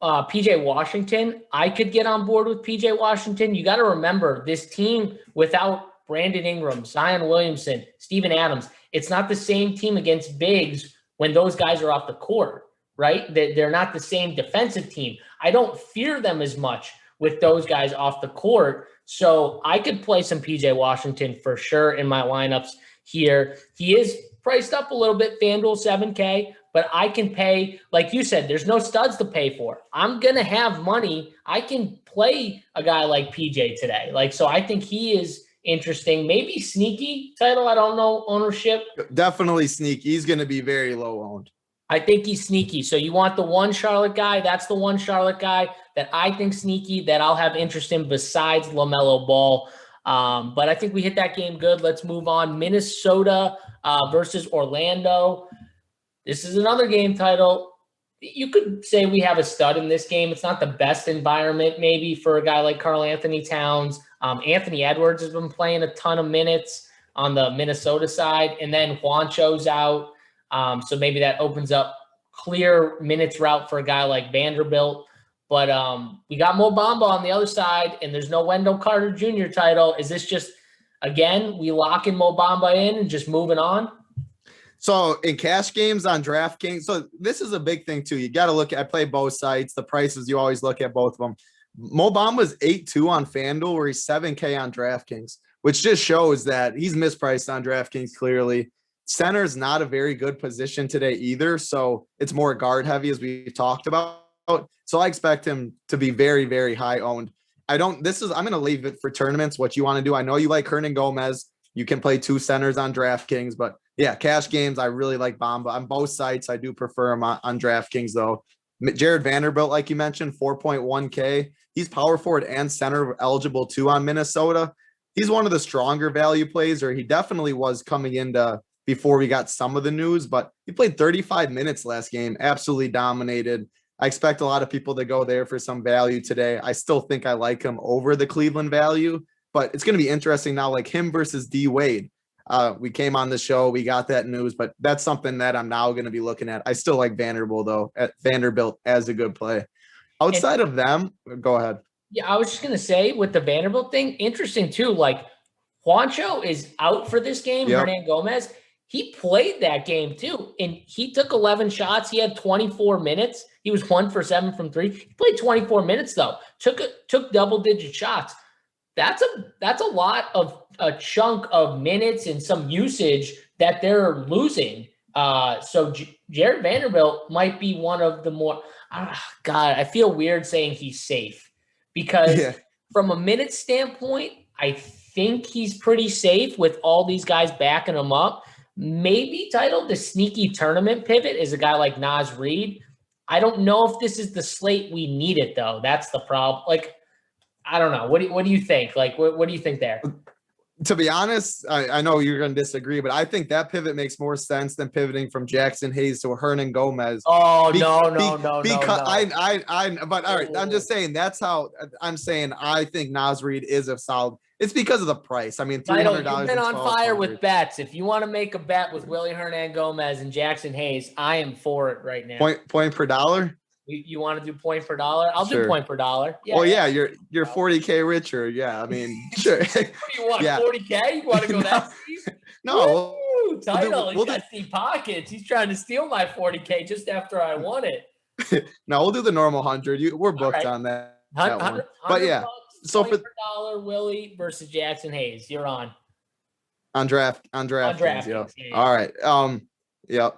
PJ Washington, I could get on board with PJ Washington. You got to remember this team without Brandon Ingram, Zion Williamson, Steven Adams, it's not the same team against bigs when those guys are off the court, right? They're not the same defensive team. I don't fear them as much with those guys off the court. So I could play some PJ Washington for sure in my lineups here. He is priced up a little bit, FanDuel 7K, but I can pay, like you said, there's no studs to pay for. I'm going to have money. I can play a guy like PJ today. So I think he is interesting. Maybe sneaky title. I don't know ownership. Definitely sneaky. He's going to be very low owned. I think he's sneaky. So you want the one Charlotte guy? That's the one Charlotte guy that I think sneaky that I'll have interest in besides LaMelo Ball. But I think we hit that game good. Let's move on. Minnesota versus Orlando. This is another game title. You could say we have a stud in this game. It's not the best environment maybe for a guy like Karl Anthony Towns. Anthony Edwards has been playing a ton of minutes on the Minnesota side. And then Juancho's out. So maybe that opens up clear minutes route for a guy like Vanderbilt. But we got Mo Bamba on the other side, and there's no Wendell Carter Jr. title. Is this just, again, we locking Mo Bamba in and just moving on? So in cash games on DraftKings, so this is a big thing too. You got to look at, I play both sites. The prices, you always look at both of them. Mo Bamba's 8-2 on FanDuel, where he's 7K on DraftKings, which just shows that he's mispriced on DraftKings clearly. Center is not a very good position today either. So it's more guard heavy as we talked about. So I expect him to be very, very high owned. I'm going to leave it for tournaments, what you want to do. I know you like Hernan Gomez. You can play two centers on DraftKings, but yeah, cash games, I really like Bamba. On both sites, I do prefer him on DraftKings though. Jared Vanderbilt, like you mentioned, 4.1K. He's power forward and center eligible too on Minnesota. He's one of the stronger value plays, or he definitely was coming into before we got some of the news, but he played 35 minutes last game, absolutely dominated. I expect a lot of people to go there for some value today. I still think I like him over the Cleveland value, but it's going to be interesting now, like him versus D Wade. We came on the show, we got that news, but that's something that I'm now going to be looking at. I still like Vanderbilt as a good play. Outside of them, go ahead. Yeah, I was just going to say with the Vanderbilt thing, interesting too. Like Juancho is out for this game. Yep. Hernan Gomez, he played that game too, and he took 11 shots. He had 24 minutes. He was 1 for 7 from 3. He played 24 minutes though. Took double-digit shots. That's a lot of a chunk of minutes and some usage that they're losing So Jared Vanderbilt might be one of the more. God, I feel weird saying he's safe because from a minute standpoint, I think he's pretty safe with all these guys backing him up. Maybe titled the sneaky tournament pivot is a guy like Naz Reid. I don't know if this is the slate we need it though. That's the problem. Like, I don't know. What do you think? Like, what do you think there? To be honest, I know you're going to disagree, but I think that pivot makes more sense than pivoting from Jackson Hayes to Hernan Gomez. Oh, no. But all right, I'm just saying that's how I'm saying I think Naz Reid is a solid. It's because of the price. I mean, $300. You've been on fire with bets. If you want to make a bet with Willie Hernan Gomez and Jackson Hayes, I am for it right now. Point per dollar. You want to do point per dollar? I'll do point per dollar. Yeah, well, yeah, you're 40K richer. Yeah, I mean, sure. What do you want? 40K? You want to go that steep? No. Woo, title. He's got deep pockets. He's trying to steal my 40K just after I won it. No, we'll do the normal 100. We're booked on that. 100 but yeah. So for dollar Willie versus Jackson Hayes, you're on DraftKings. Yeah. All right. Yep.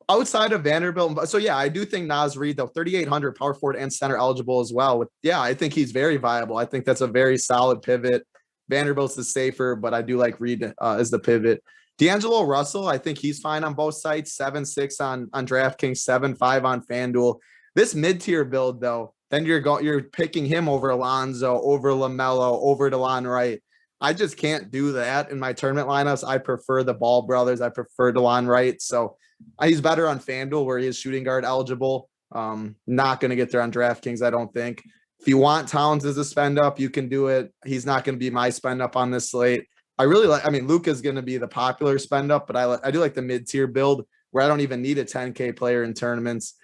Outside of Vanderbilt, so yeah, I do think Naz Reid though 3,800 power forward and center eligible as well. I think he's very viable. I think that's a very solid pivot. Vanderbilt's the safer, but I do like Reid as the pivot. D'Angelo Russell, I think he's fine on both sites. 7-6 on DraftKings, 7-5 on FanDuel. This mid-tier build though, then you're picking him over Alonzo, over LaMelo, over DeLon Wright. I just can't do that in my tournament lineups. I prefer the Ball brothers. I prefer DeLon Wright. So he's better on FanDuel where he is shooting guard eligible. Not going to get there on DraftKings, I don't think. If you want Towns as a spend up, you can do it. He's not going to be my spend up on this slate. Luka's going to be the popular spend up, but I do like the mid-tier build where I don't even need a 10K player in tournaments.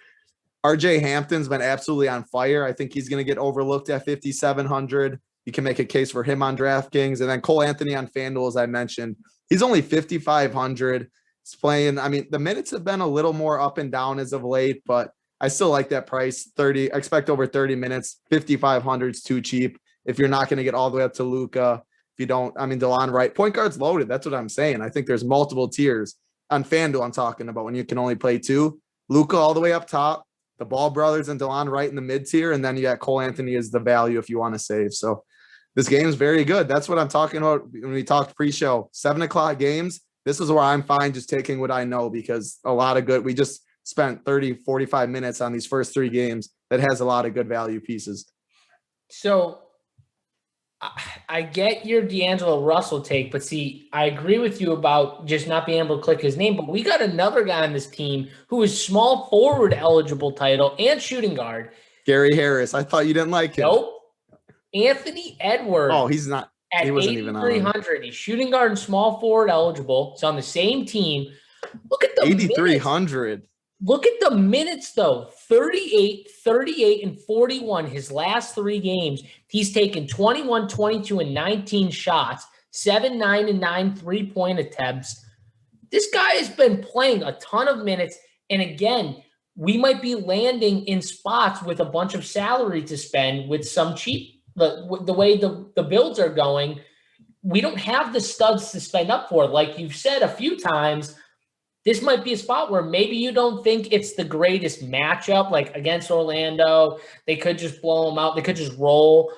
RJ Hampton's been absolutely on fire. I think he's going to get overlooked at 5,700. You can make a case for him on DraftKings. And then Cole Anthony on FanDuel, as I mentioned, he's only 5,500. He's playing. I mean, the minutes have been a little more up and down as of late, but I still like that price. I expect over 30 minutes. 5,500 is too cheap. If you're not going to get all the way up to Luka, if you don't, DeLon Wright, point guard's loaded. That's what I'm saying. I think there's multiple tiers on FanDuel. I'm talking about when you can only play two. Luka all the way up top, the Ball brothers and DeLon Wright in the mid tier, and then you got Cole Anthony as the value if you want to save. So this game is very good. That's what I'm talking about when we talked pre-show. 7:00 games. This is where I'm fine just taking what I know because a lot of good. We just spent 30, 45 minutes on these first three games that has a lot of good value pieces. So I get your D'Angelo Russell take, but see, I agree with you about just not being able to click his name, but we got another guy on this team who is small forward eligible title and shooting guard. Gary Harris. I thought you didn't like him. Nope. Anthony Edwards. Oh, he's not. At 8,300. He's shooting guard and small forward eligible. It's on the same team. Look at the 8,300. Look at the minutes, though. 38, 38, and 41 his last three games. He's taken 21, 22, and 19 shots, 7, 9, and 9 3-point attempts. This guy has been playing a ton of minutes. And again, we might be landing in spots with a bunch of salary to spend with some cheap. The way the builds are going, we don't have the studs to spend up for. Like you've said a few times, this might be a spot where maybe you don't think it's the greatest matchup, like against Orlando. They could just blow them out. They could just roll.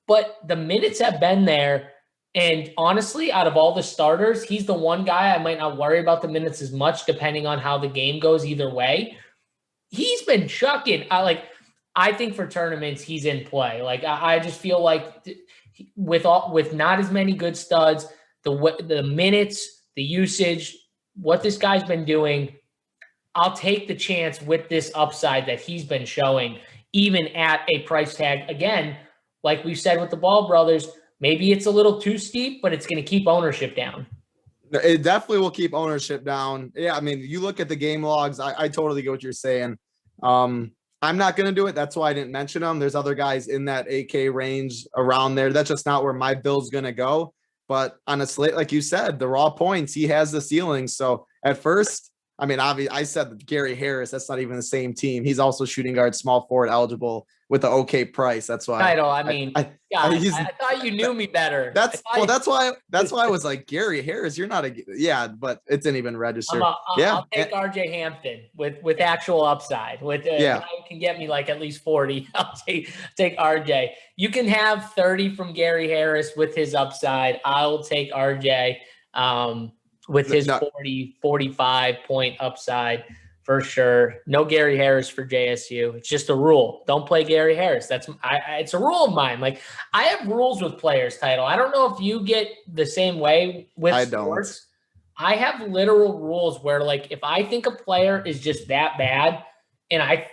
But the minutes have been there. And honestly, out of all the starters, he's the one guy I might not worry about the minutes as much, depending on how the game goes either way. He's been chucking. I think for tournaments, he's in play. Like I just feel like with not as many good studs, the minutes, the usage, what this guy's been doing, I'll take the chance with this upside that he's been showing, even at a price tag. Again, like we've said with the Ball brothers, maybe it's a little too steep, but it's going to keep ownership down. It definitely will keep ownership down. Yeah, you look at the game logs. I totally get what you're saying. I'm not going to do it. That's why I didn't mention them. There's other guys in that 8K range around there. That's just not where my build's going to go. But on a slate, like you said, the raw points, he has the ceiling. So at first, I mean, obviously, I said that Gary Harris. That's not even the same team. He's also shooting guard, small forward eligible with the OK price. That's why. Title. I mean, God, I thought you knew me better. That's why I was like, Gary Harris. You're not but it didn't even register. I'll take RJ Hampton with actual upside. With guy who can get me like at least 40. I'll take RJ. You can have 30 from Gary Harris with his upside. I'll take RJ. With his 45 point upside for sure. No Gary Harris for JSU. It's just a rule. Don't play Gary Harris. It's a rule of mine. Like, I have rules with players, Title. I don't know if you get the same way with sports. I have literal rules where, like, if I think a player is just that bad and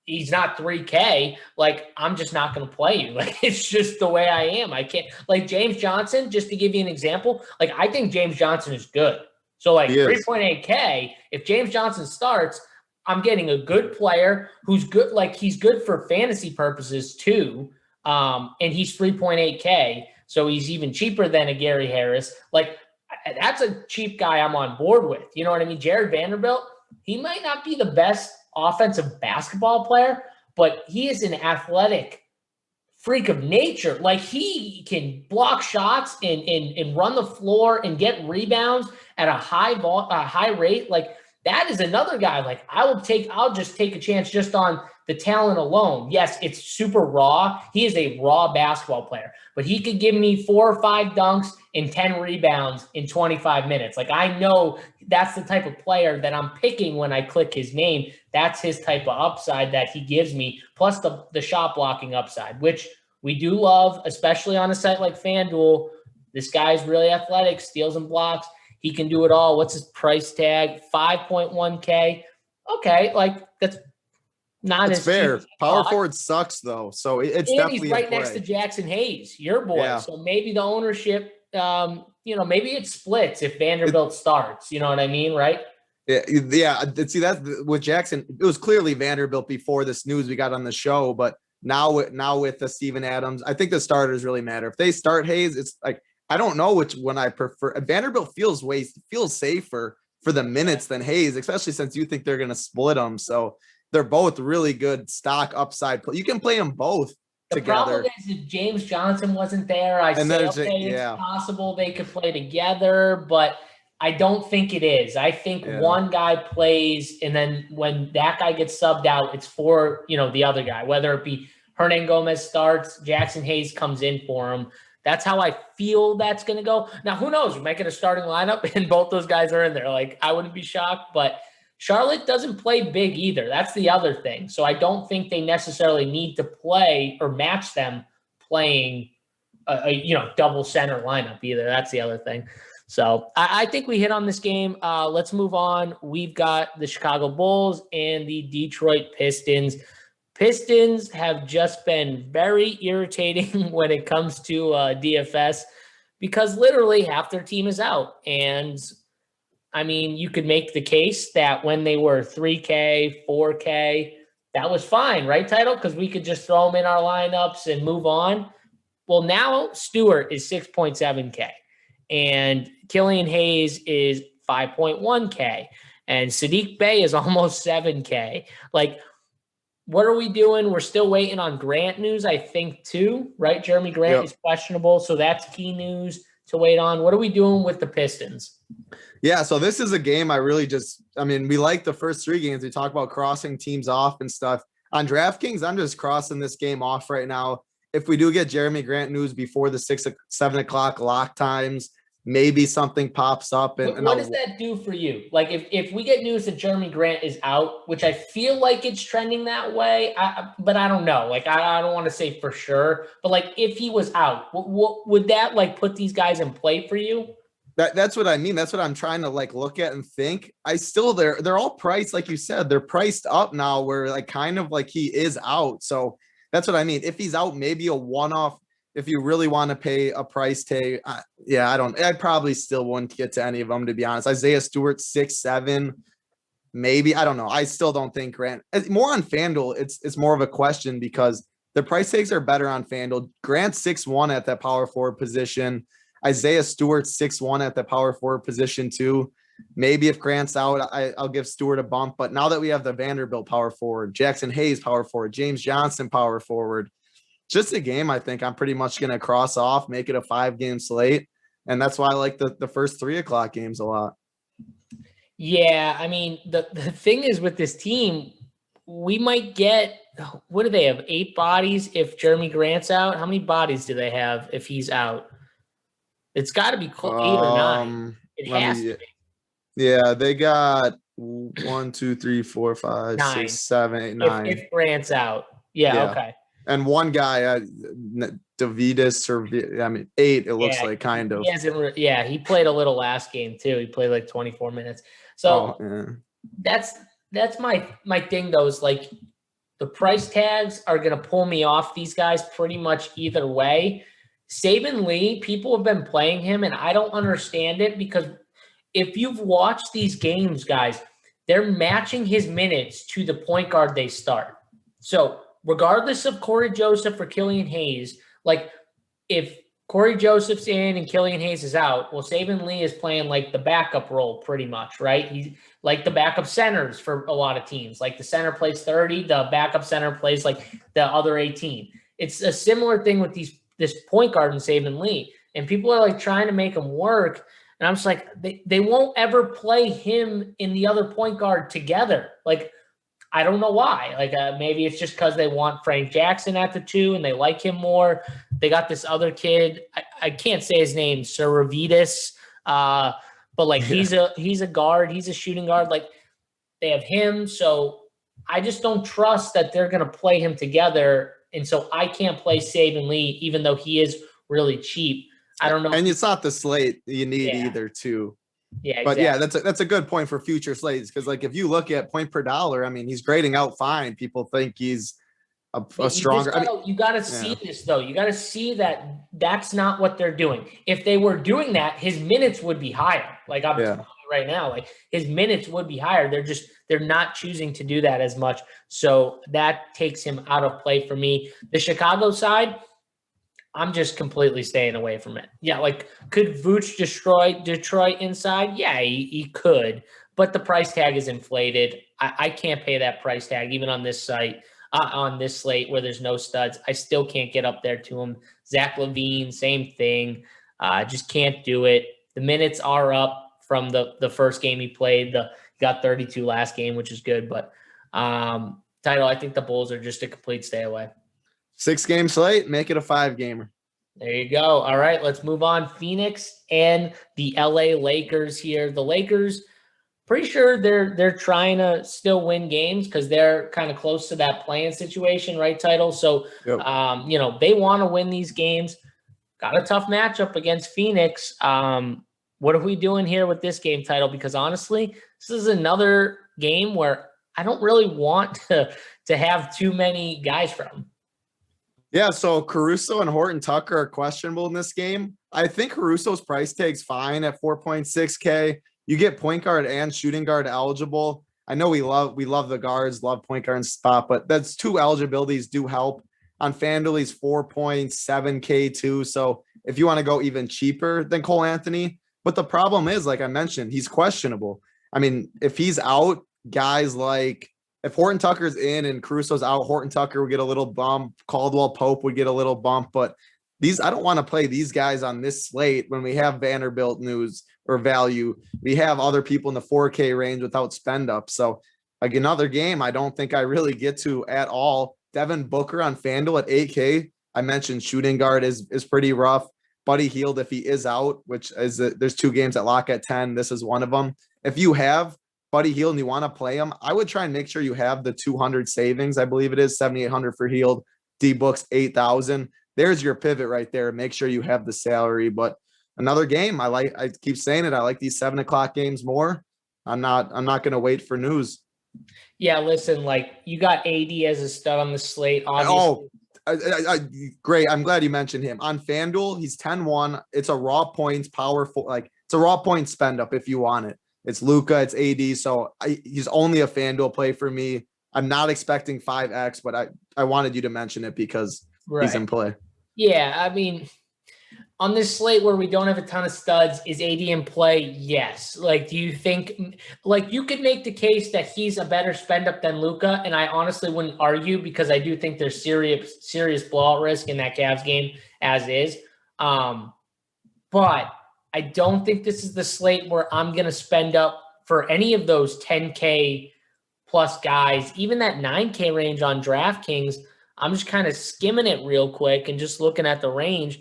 he's not 3K, like, I'm just not going to play you. Like, it's just the way I am. I can't, like, James Johnson, just to give you an example, like, I think James Johnson is good. So, like, 3.8K, if James Johnson starts, I'm getting a good player who's good. Like, he's good for fantasy purposes too. And he's 3.8K. So he's even cheaper than a Gary Harris. Like, that's a cheap guy I'm on board with. You know what I mean? Jared Vanderbilt, he might not be the best offensive basketball player, but he is an athletic freak of nature. Like, he can block shots and run the floor and get rebounds at a high rate. Like, that is another guy. Like, I'll just take a chance just on the talent alone. Yes, it's super raw. He is a raw basketball player, but he could give me 4 or 5 dunks and 10 rebounds in 25 minutes. Like, I know that's the type of player that I'm picking when I click his name. That's his type of upside that he gives me, plus the shot blocking upside, which we do love, especially on a site like FanDuel. This guy's really athletic, steals and blocks. He can do it all. What's his price tag? 5.1K. Okay, like, that's not as fair. Power forward sucks though, so it's definitely he's right next to Jackson Hayes, your boy. Yeah. So maybe the ownership, maybe it splits if Vanderbilt starts. You know what I mean, right? Yeah. See, that's with Jackson. It was clearly Vanderbilt before this news we got on the show, but now with the Steven Adams, I think the starters really matter. If they start Hayes, it's like, I don't know which one I prefer. Vanderbilt feels safer for the minutes than Hayes, especially since you think they're going to split them. So they're both really good stock upside. You can play them both together. The problem is if James Johnson wasn't there, it's possible they could play together, but I don't think it is. I think one guy plays, and then when that guy gets subbed out, it's for, the other guy, whether it be Hernan Gomez starts, Jackson Hayes comes in for him. That's how I feel that's going to go. Now, who knows? We might get a starting lineup and both those guys are in there. Like, I wouldn't be shocked, but Charlotte doesn't play big either. That's the other thing. So I don't think they necessarily need to play or match them playing a double center lineup either. That's the other thing. So I think we hit on this game. Let's move on. We've got the Chicago Bulls and the Detroit Pistons. Pistons have just been very irritating when it comes to DFS because literally half their team is out. And I mean, you could make the case that when they were 3K, 4K, that was fine, right, Title? Because we could just throw them in our lineups and move on. Well, now Stewart is 6.7K and Killian Hayes is 5.1K and Sadiq Bey is almost 7K. Like, what are we doing? We're still waiting on Grant news, I think, too, right? Jeremy Grant is questionable, so that's key news to wait on. What are we doing with the Pistons? Yeah, so this is a game we like the first 3 games. We talk about crossing teams off and stuff. On DraftKings, I'm just crossing this game off right now. If we do get Jeremy Grant news before the 7 o'clock lock times, maybe something pops up. And what does that do for you? Like, if we get news that Jeremy Grant is out, which I feel like it's trending that way, but I don't know. Like, I don't want to say for sure, but like, if he was out, what would that like put these guys in play for you? That's what I mean. That's what I'm trying to like look at and think. They're all priced, like you said, they're priced up now where like kind of like he is out. So that's what I mean. If he's out, maybe a one-off. If you really want to pay a price tag, I probably still wouldn't get to any of them, to be honest. Isaiah Stewart, 6'7", maybe. I don't know. I still don't think Grant. More on FanDuel, it's more of a question because the price tags are better on FanDuel. Grant 6'1" at that power forward position. Isaiah Stewart 6'1" at the power forward position too. Maybe if Grant's out, I'll give Stewart a bump. But now that we have the Vanderbilt power forward, Jackson Hayes power forward, James Johnson power forward, just a game I think I'm pretty much going to cross off, make it a 5-game slate. And that's why I like the first 3 o'clock games a lot. Yeah, I mean, the thing is with this team, we might get, what do they have, 8 bodies if Jeremy Grant's out? How many bodies do they have if he's out? It's got to be 8 or 9. It has to be. Yeah, they got 1, 2, 3, 4, 5, 9. 6, 7, 8, 9. If Grant's out. Yeah, okay. And one guy, Davidus, or 8, it looks like, kind of. He hasn't he played a little last game too. He played like 24 minutes. So that's my thing though, is like the price tags are going to pull me off these guys pretty much either way. Saban Lee, people have been playing him, and I don't understand it, because if you've watched these games, guys, they're matching his minutes to the point guard they start. So regardless of Corey Joseph or Killian Hayes, like if Corey Joseph's in and Killian Hayes is out, well, Saban Lee is playing like the backup role pretty much, right? He's like the backup centers for a lot of teams. Like the center plays 30, the backup center plays like the other 18. It's a similar thing with this point guard in Saban Lee. And people are like trying to make him work. And I'm just like, they won't ever play him in the other point guard together. Like, I don't know why. Like maybe it's just because they want Frank Jackson at the 2 and they like him more. They got this other kid. I can't say his name, Saravitas. But like he's a guard. He's a shooting guard. Like they have him. So I just don't trust that they're going to play him together. And so I can't play Saban Lee, even though he is really cheap. I don't know. And it's not the slate you need either, too. Yeah, but exactly. that's a good point for future slates, because like if you look at point per dollar, I mean, he's grading out fine. People think he's a stronger. You got to see this though. You got to see that that's not what they're doing. If they were doing that, his minutes would be higher. Like I'm telling you right now, like his minutes would be higher. They're not choosing to do that as much. So that takes him out of play for me. The Chicago side, I'm just completely staying away from it. Yeah, like could Vooch destroy Detroit inside? Yeah, he could, but the price tag is inflated. I can't pay that price tag even on this site, on this slate where there's no studs. I still can't get up there to him. Zach LaVine, same thing. Just can't do it. The minutes are up from the first game he played. He got 32 last game, which is good, but Title, I think the Bulls are just a complete stay away. 6-game slate, make it a 5-gamer. There you go. All right, let's move on. Phoenix and the LA Lakers here. The Lakers, pretty sure they're trying to still win games because they're kind of close to that play-in situation, right, Title? So, they want to win these games. Got a tough matchup against Phoenix. What are we doing here with this game, Title? Because honestly, this is another game where I don't really want to have too many guys from. Yeah, so Caruso and Horton Tucker are questionable in this game. I think Caruso's price tag's fine at 4.6K. You get point guard and shooting guard eligible. I know we love the guards, love point guard and spot, but that's 2 eligibilities do help. On FanDuel, he's 4.7K too. So if you want to go even cheaper than Cole Anthony, but the problem is, like I mentioned, he's questionable. I mean, if he's out, guys like if Horton Tucker's in and Caruso's out, Horton Tucker would get a little bump. Caldwell Pope would get a little bump. But I don't want to play these guys on this slate when we have Vanderbilt news or value. We have other people in the 4K range without spend up. So like another game, I don't think I really get to at all. Devin Booker on FanDuel at 8K. I mentioned shooting guard is pretty rough. Buddy Hield, if he is out, which is there's 2 games that lock at 10. This is one of them. If you have Buddy Hield and you want to play him, I would try and make sure you have the 200 savings. I believe it is 7,800 for Hield. D-Books 8,000. There's your pivot right there. Make sure you have the salary. But another game, I keep saying it. I like these 7 o'clock games more. I'm not going to wait for news. Yeah, listen, like you got AD as a stud on the slate. Obviously. Great. I'm glad you mentioned him. On FanDuel, he's 10-1. It's a raw points, powerful. Like it's a raw point spend up if you want it. It's Luka, it's AD. So he's only a FanDuel play for me. I'm not expecting 5X, but I wanted you to mention it because he's in play. Yeah, I mean, on this slate where we don't have a ton of studs, is AD in play? Yes. Like, do you think, like, you could make the case that he's a better spend up than Luka, and I honestly wouldn't argue because I do think there's serious blowout risk in that Cavs game as is. But I don't think this is the slate where I'm going to spend up for any of those 10K plus guys, even that 9K range on DraftKings. I'm just kind of skimming it real quick and just looking at the range.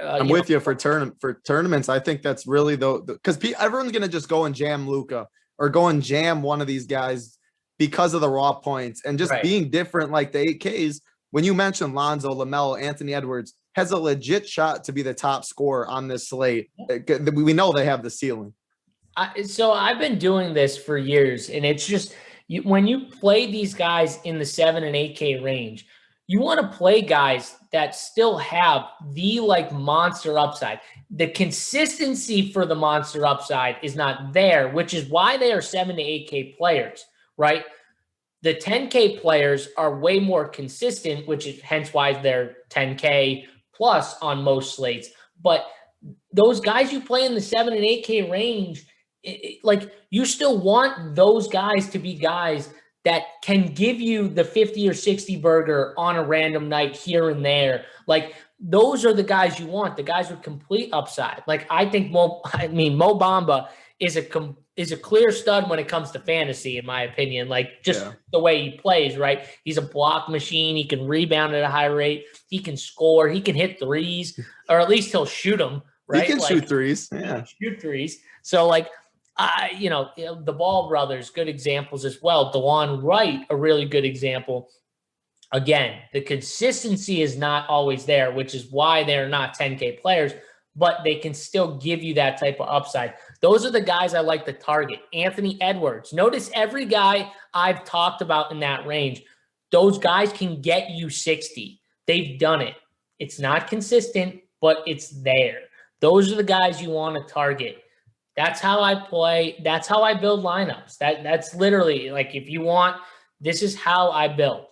I'm with you for tournaments. I think that's really because everyone's going to just go and jam Luka or go and jam one of these guys because of the raw points and just being different. Like the 8Ks, when you mentioned Lonzo, LaMelo, Anthony Edwards has a legit shot to be the top scorer on this slate. We know they have the ceiling. So I've been doing this for years, and it's just when you play these guys in the 7 and 8K range, you want to play guys that still have the like monster upside. The consistency for the monster upside is not there, which is why they are 7 to 8K players, right? The 10K players are way more consistent, which is hence why they're 10K plus on most slates. But those guys you play in the 7 and 8K range, like you still want those guys to be guys that can give you the 50 or 60 burger on a random night here and there. Like those are the guys you want, the guys with complete upside. Like I think Mo Bamba is a clear stud when it comes to fantasy, in my opinion. Like just the way he plays, right? He's a block machine. He can rebound at a high rate. He can score. He can hit threes, or at least he'll shoot them. Right? He can shoot threes. Yeah, shoot threes. So like. The Ball brothers, good examples as well. DeLon Wright, a really good example. Again, the consistency is not always there, which is why they're not 10K players, but they can still give you that type of upside. Those are the guys I like to target. Anthony Edwards. Notice every guy I've talked about in that range, those guys can get you 60. They've done it. It's not consistent, but it's there. Those are the guys you want to target. That's how I play. That's how I build lineups. That's literally like, if you want, this is how I build.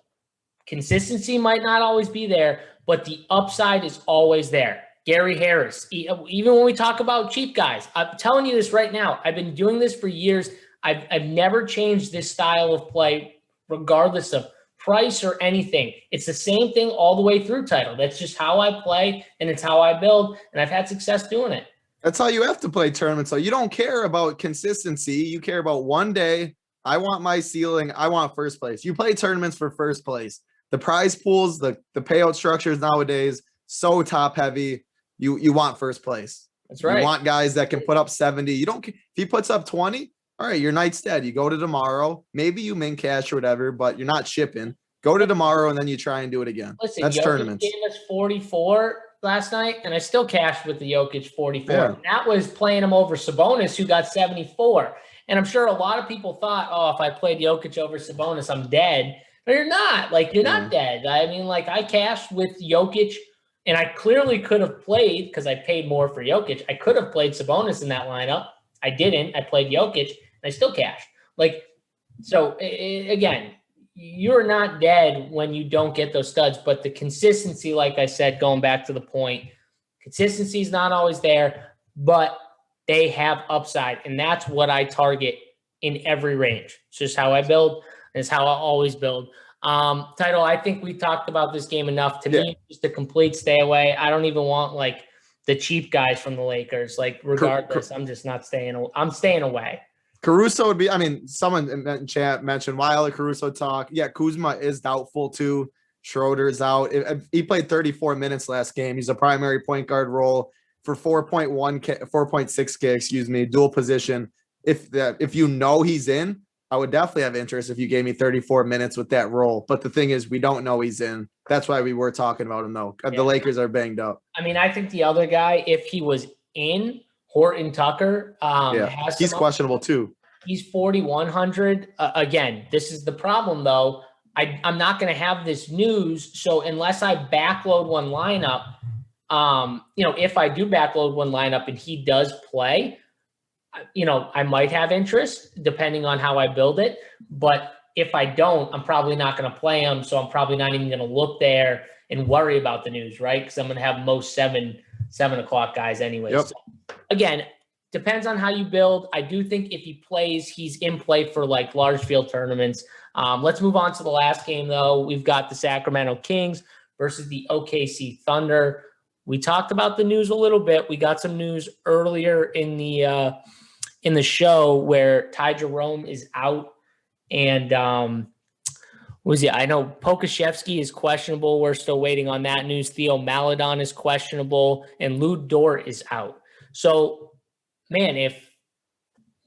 Consistency might not always be there, but the upside is always there. Gary Harris, even when we talk about cheap guys, I'm telling you this right now. I've been doing this for years. I've never changed this style of play, regardless of price or anything. It's the same thing all the way through title. That's just how I play, and it's how I build, and I've had success doing it. That's how you have to play tournaments. So you don't care about consistency. You care about one day. I want my ceiling. I want first place. You play tournaments for first place. The prize pools, the payout structures nowadays, so top heavy. You want first place. That's right. You want guys that can put up 70. You don't. If he puts up 20, all right, your night's dead. You go to tomorrow. Maybe you min cash or whatever, but you're not shipping. Go to tomorrow and then you try and do it again. Listen, that's Jokic tournaments. Gave us 44 last night, and I still cashed with the Jokic 44. Yeah. That was playing him over Sabonis, who got 74. And I'm sure a lot of people thought, oh, if I played Jokic over Sabonis, I'm dead. But you're not. Like, you're not dead. I mean, like, I cashed with Jokic, and I clearly could have played, because I paid more for Jokic. I could have played Sabonis in that lineup. I didn't. I played Jokic, and I still cashed. Like, so, again, you're not dead when you don't get those studs, but the consistency, like I said, going back to the point, consistency is not always there, but they have upside, and that's what I target in every range. It's just how I build, and it's how I always build. Title, I think we talked about this game enough. To me, just a complete stay away. I don't even want like the cheap guys from the Lakers. Like, regardless, I'm just not staying. I'm staying away. Caruso would be, I mean, someone in chat mentioned Wilder Caruso talk. Yeah, Kuzma is doubtful too. Schroeder's out. He played 34 minutes last game. He's a primary point guard role for 4.6K, dual position. If you know he's in, I would definitely have interest if you gave me 34 minutes with that role. But the thing is, we don't know he's in. That's why we were talking about him though. The Lakers are banged up. I mean, I think the other guy, if he was in, Horton Tucker, he's questionable too. He's 4,100. Again, this is the problem though. I'm not going to have this news. So unless I backload one lineup, if I do backload one lineup and he does play, I might have interest depending on how I build it. But if I don't, I'm probably not going to play him. So I'm probably not even going to look there and worry about the news, right? Because I'm going to have most seven 7 o'clock guys anyway. Yep. So, again, depends on how you build. I do think if he plays, he's in play for like large field tournaments. Let's move on to the last game, though. We've got the Sacramento Kings versus the OKC Thunder. We talked about the news a little bit. We got some news earlier in the show where Ty Jerome is out, and I know Pokashevsky is questionable. We're still waiting on that news. Theo Maledon is questionable, and Lou Dort is out. So, man, if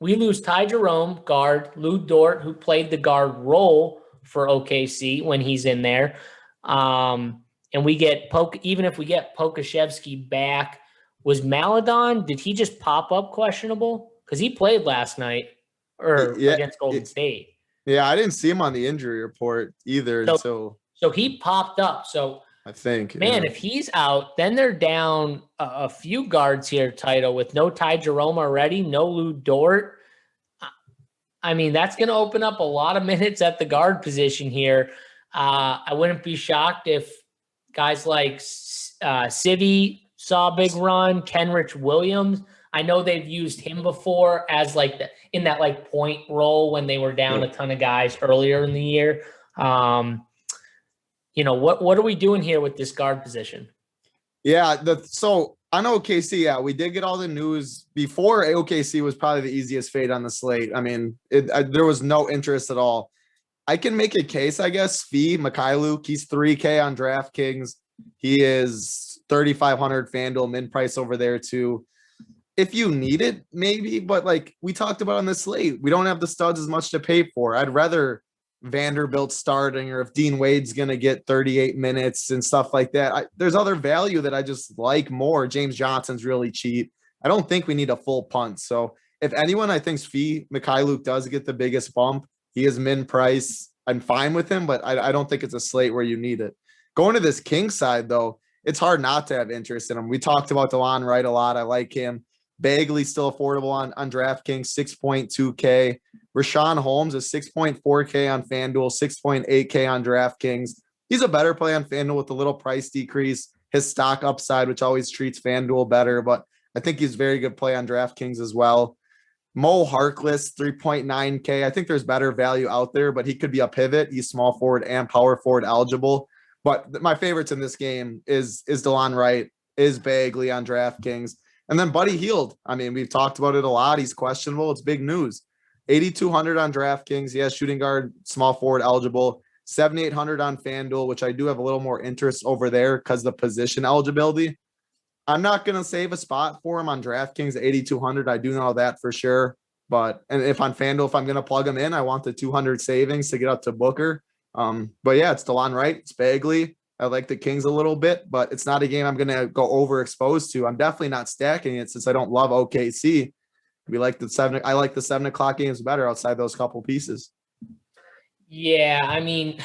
we lose Ty Jerome, guard, Lou Dort, who played the guard role for OKC when he's in there, and we get even if we get Pokashevsky back, was Maledon, did he just pop up questionable? Because he played last night against Golden State. Yeah, I didn't see him on the injury report either until. So he popped up. So I think, man, if he's out, then they're down a few guards here, Title, with no Ty Jerome already, no Lou Dort. I mean, that's going to open up a lot of minutes at the guard position here. I wouldn't be shocked if guys like Civi saw a big run, Kenrich Williams. I know they've used him before as like in that like point role when they were down a ton of guys earlier in the year. What are we doing here with this guard position? Yeah, so on OKC, we did get all the news before. OKC was probably the easiest fade on the slate. I mean, there was no interest at all. I can make a case, I guess. Mikhailuk, he's $3K on DraftKings. He is 3,500 FanDuel min price over there too. If you need it, maybe, but like we talked about on the slate, we don't have the studs as much to pay for. I'd rather Vanderbilt starting, or if Dean Wade's going to get 38 minutes and stuff like that. There's other value that I just like more. James Johnson's really cheap. I don't think we need a full punt. So if anyone, I think Mikhailuk does get the biggest bump. He is min price. I'm fine with him, but I don't think it's a slate where you need it. Going to this King side, though, it's hard not to have interest in him. We talked about DeLon Wright a lot. I like him. Bagley still affordable on DraftKings, 6.2K. Rashawn Holmes is 6.4K on FanDuel, 6.8K on DraftKings. He's a better play on FanDuel with a little price decrease. His stock upside, which always treats FanDuel better, but I think he's very good play on DraftKings as well. Mo Harkless, 3.9K. I think there's better value out there, but he could be a pivot. He's small forward and power forward eligible. But my favorites in this game is DeLon Wright, is Bagley on DraftKings. And then Buddy Hield. I mean, we've talked about it a lot. He's questionable. It's big news. 8,200 on DraftKings. He has shooting guard, small forward eligible. 7,800 on FanDuel, which I do have a little more interest over there because the position eligibility. I'm not going to save a spot for him on DraftKings at 8,200. I do know that for sure. And if on FanDuel, if I'm going to plug him in, I want the 200 savings to get up to Booker. But yeah, it's DeLon Wright. It's Bagley. I like the Kings a little bit, but it's not a game I'm going to go overexposed to. I'm definitely not stacking it since I don't love OKC. I like the 7 o'clock games better outside those couple pieces. Yeah, I mean,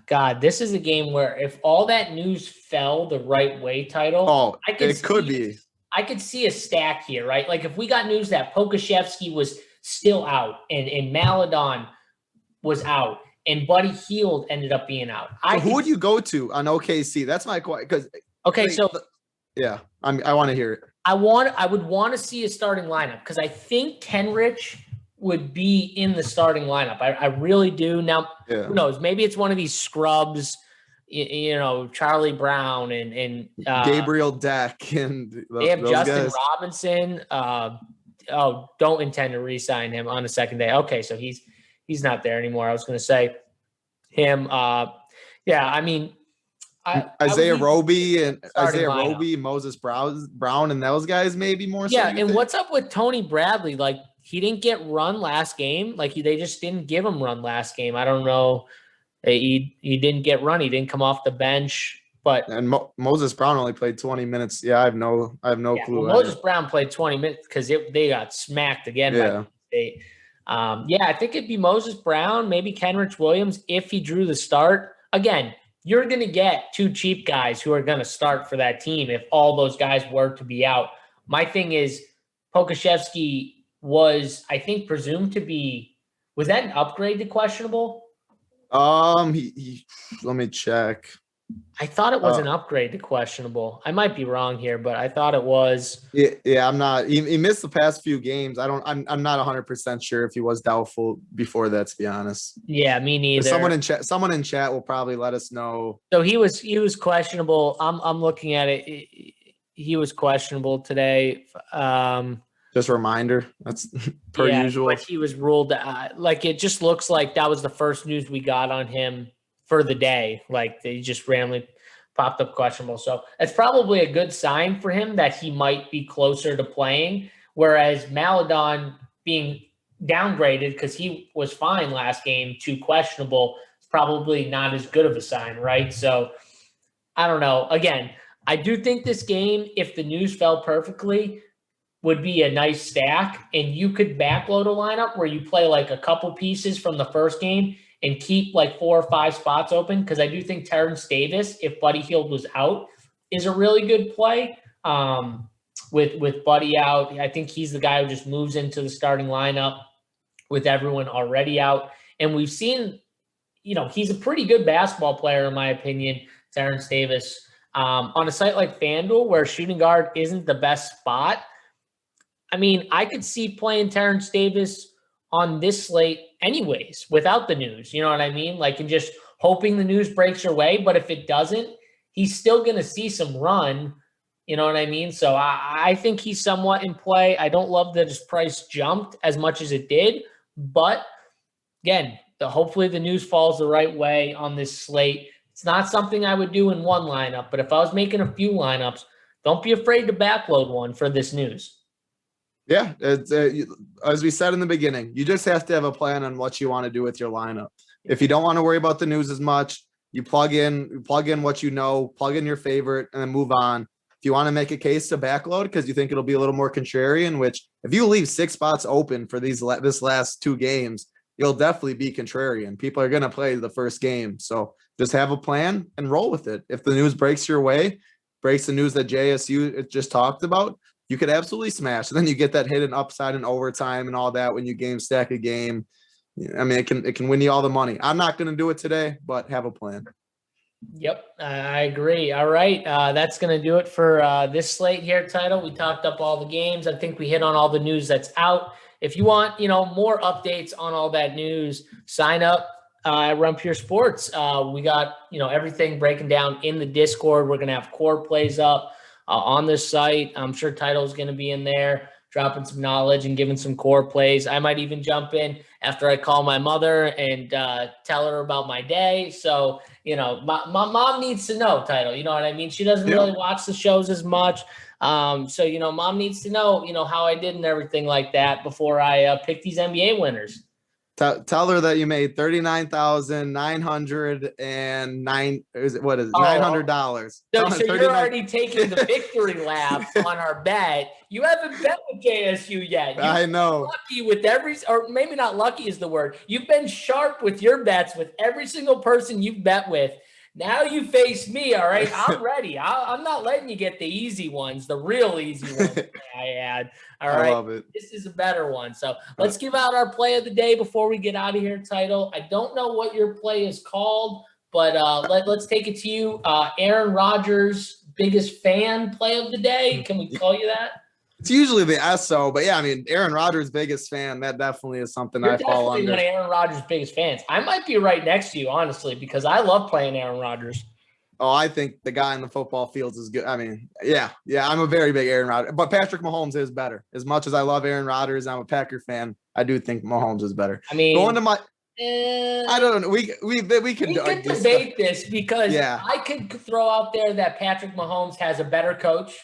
God, this is a game where if all that news fell the right way, Title, I could see a stack here, right? Like if we got news that Pokashevsky was still out and Maledon was out, and Buddy Hield ended up being out. Who would you go to on OKC? That's my question. I want to hear it. I would want to see a starting lineup because I think Kenrich would be in the starting lineup. I really do. Now, Who knows? Maybe it's one of these scrubs, Charlie Brown and Gabriel Deck and they have Justin guys. Robinson. Don't intend to re-sign him on the second day. Okay, so he's not there anymore. I was going to say him. Isaiah Roby, Moses Brown, and those guys maybe more. Yeah, and what's up with Tony Bradley? Like he didn't get run last game. Like they just didn't give him run last game. I don't know. He didn't get run. He didn't come off the bench. And Moses Brown only played 20 minutes. Yeah, I have no clue. Well, Moses Brown played 20 minutes because they got smacked again by the State. I think it'd be Moses Brown, maybe Kenrich Williams if he drew the start. Again, you're going to get two cheap guys who are going to start for that team if all those guys were to be out. My thing is Pokashevsky was, I think, presumed to be – was that an upgrade to questionable? Let me check. I thought it was an upgrade to questionable. I might be wrong here, but I thought it was. Yeah, I'm not. He missed the past few games. I'm not 100% sure if he was doubtful before that, to be honest. Yeah, me neither. Someone in chat will probably let us know. So he was questionable. I'm looking at it. He was questionable today. Just a reminder. That's per usual. But he was ruled like it just looks like that was the first news we got on him for the day. Like they just randomly popped up questionable. So it's probably a good sign for him that he might be closer to playing. Whereas Maladon being downgraded because he was fine last game to questionable is probably not as good of a sign, right? So I don't know. Again, I do think this game, if the news fell perfectly, would be a nice stack, and you could backload a lineup where you play like a couple pieces from the first game and keep like 4 or 5 spots open. Because I do think Terrence Davis, if Buddy Hield was out, is a really good play. With Buddy out, I think he's the guy who just moves into the starting lineup with everyone already out. And we've seen, he's a pretty good basketball player in my opinion, Terrence Davis. On a site like FanDuel where shooting guard isn't the best spot, I mean, I could see playing Terrence Davis on this slate anyways, without the news. You know what I mean? Like, and just hoping the news breaks your way. But if it doesn't, he's still going to see some run. You know what I mean? So I think he's somewhat in play. I don't love that his price jumped as much as it did. But again, hopefully the news falls the right way on this slate. It's not something I would do in one lineup. But if I was making a few lineups, don't be afraid to backload one for this news. Yeah, it's as we said in the beginning, you just have to have a plan on what you want to do with your lineup. If you don't want to worry about the news as much, you plug in what you know, plug in your favorite, and then move on. If you want to make a case to backload because you think it'll be a little more contrarian, which if you leave 6 spots open for this last 2 games, you'll definitely be contrarian. People are going to play the first game. So just have a plan and roll with it. If the news breaks your way, breaks the news that JSU just talked about, you could absolutely smash. And then you get that hidden upside in overtime and all that when you game stack a game. I mean, it can win you all the money. I'm not going to do it today, but have a plan. Yep, I agree. All right, that's going to do it for this slate here, Title. We talked up all the games. I think we hit on all the news that's out. If you want, more updates on all that news, sign up at Run Pure Sports. We got, everything breaking down in the Discord. We're going to have core plays up on this site. I'm sure Title's going to be in there, dropping some knowledge and giving some core plays. I might even jump in after I call my mother and tell her about my day. So, my mom needs to know, Title. You know what I mean? She doesn't really watch the shows as much. So, mom needs to know, how I did and everything like that before I pick these NBA winners. Tell her that you made $39,909. What is it? $900. So you're already taking the victory lap on our bet. You haven't bet with JSU yet. I know. Lucky with or maybe not lucky is the word. You've been sharp with your bets with every single person you've bet with. Now you face me, all right? I'm ready. I'm not letting you get the easy ones, the real easy ones I had. All right. I love it. This is a better one. So let's give out our play of the day before we get out of here, Title. I don't know what your play is called, but let's take it to you. Aaron Rodgers, biggest fan play of the day. Can we call you that? It's usually the SO, but yeah, I mean, Aaron Rodgers' biggest fan, that definitely is something I fall under. You're definitely one of Aaron Rodgers' biggest fans. I might be right next to you, honestly, because I love playing Aaron Rodgers. Oh, I think the guy in the football fields is good. I mean, yeah, I'm a very big Aaron Rodgers, but Patrick Mahomes is better. As much as I love Aaron Rodgers, I'm a Packer fan. I do think Mahomes is better. I mean, going to my, I don't know. We can debate this because I could throw out there that Patrick Mahomes has a better coach.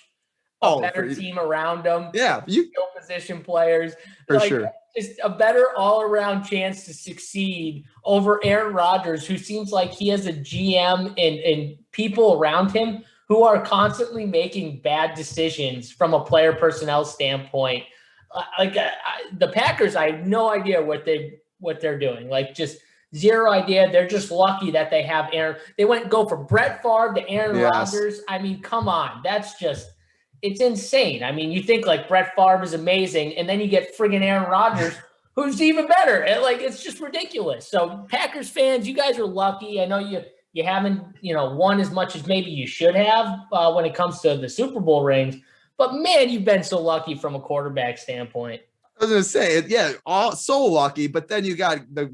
Better team around them. Yeah. Skill position players. For sure. Just a better all-around chance to succeed over Aaron Rodgers, who seems like he has a GM and people around him who are constantly making bad decisions from a player personnel standpoint. The Packers, I have no idea what they're doing. Just zero idea. They're just lucky that they have Aaron. They go from Brett Favre to Aaron Rodgers. I mean, come on. That's just – it's insane. I mean, you think Brett Favre is amazing, and then you get friggin' Aaron Rodgers, who's even better. It's just ridiculous. So Packers fans, you guys are lucky. I know you You haven't, won as much as maybe you should have when it comes to the Super Bowl rings. But man, you've been so lucky from a quarterback standpoint. I was gonna say, yeah, so lucky, but then you got the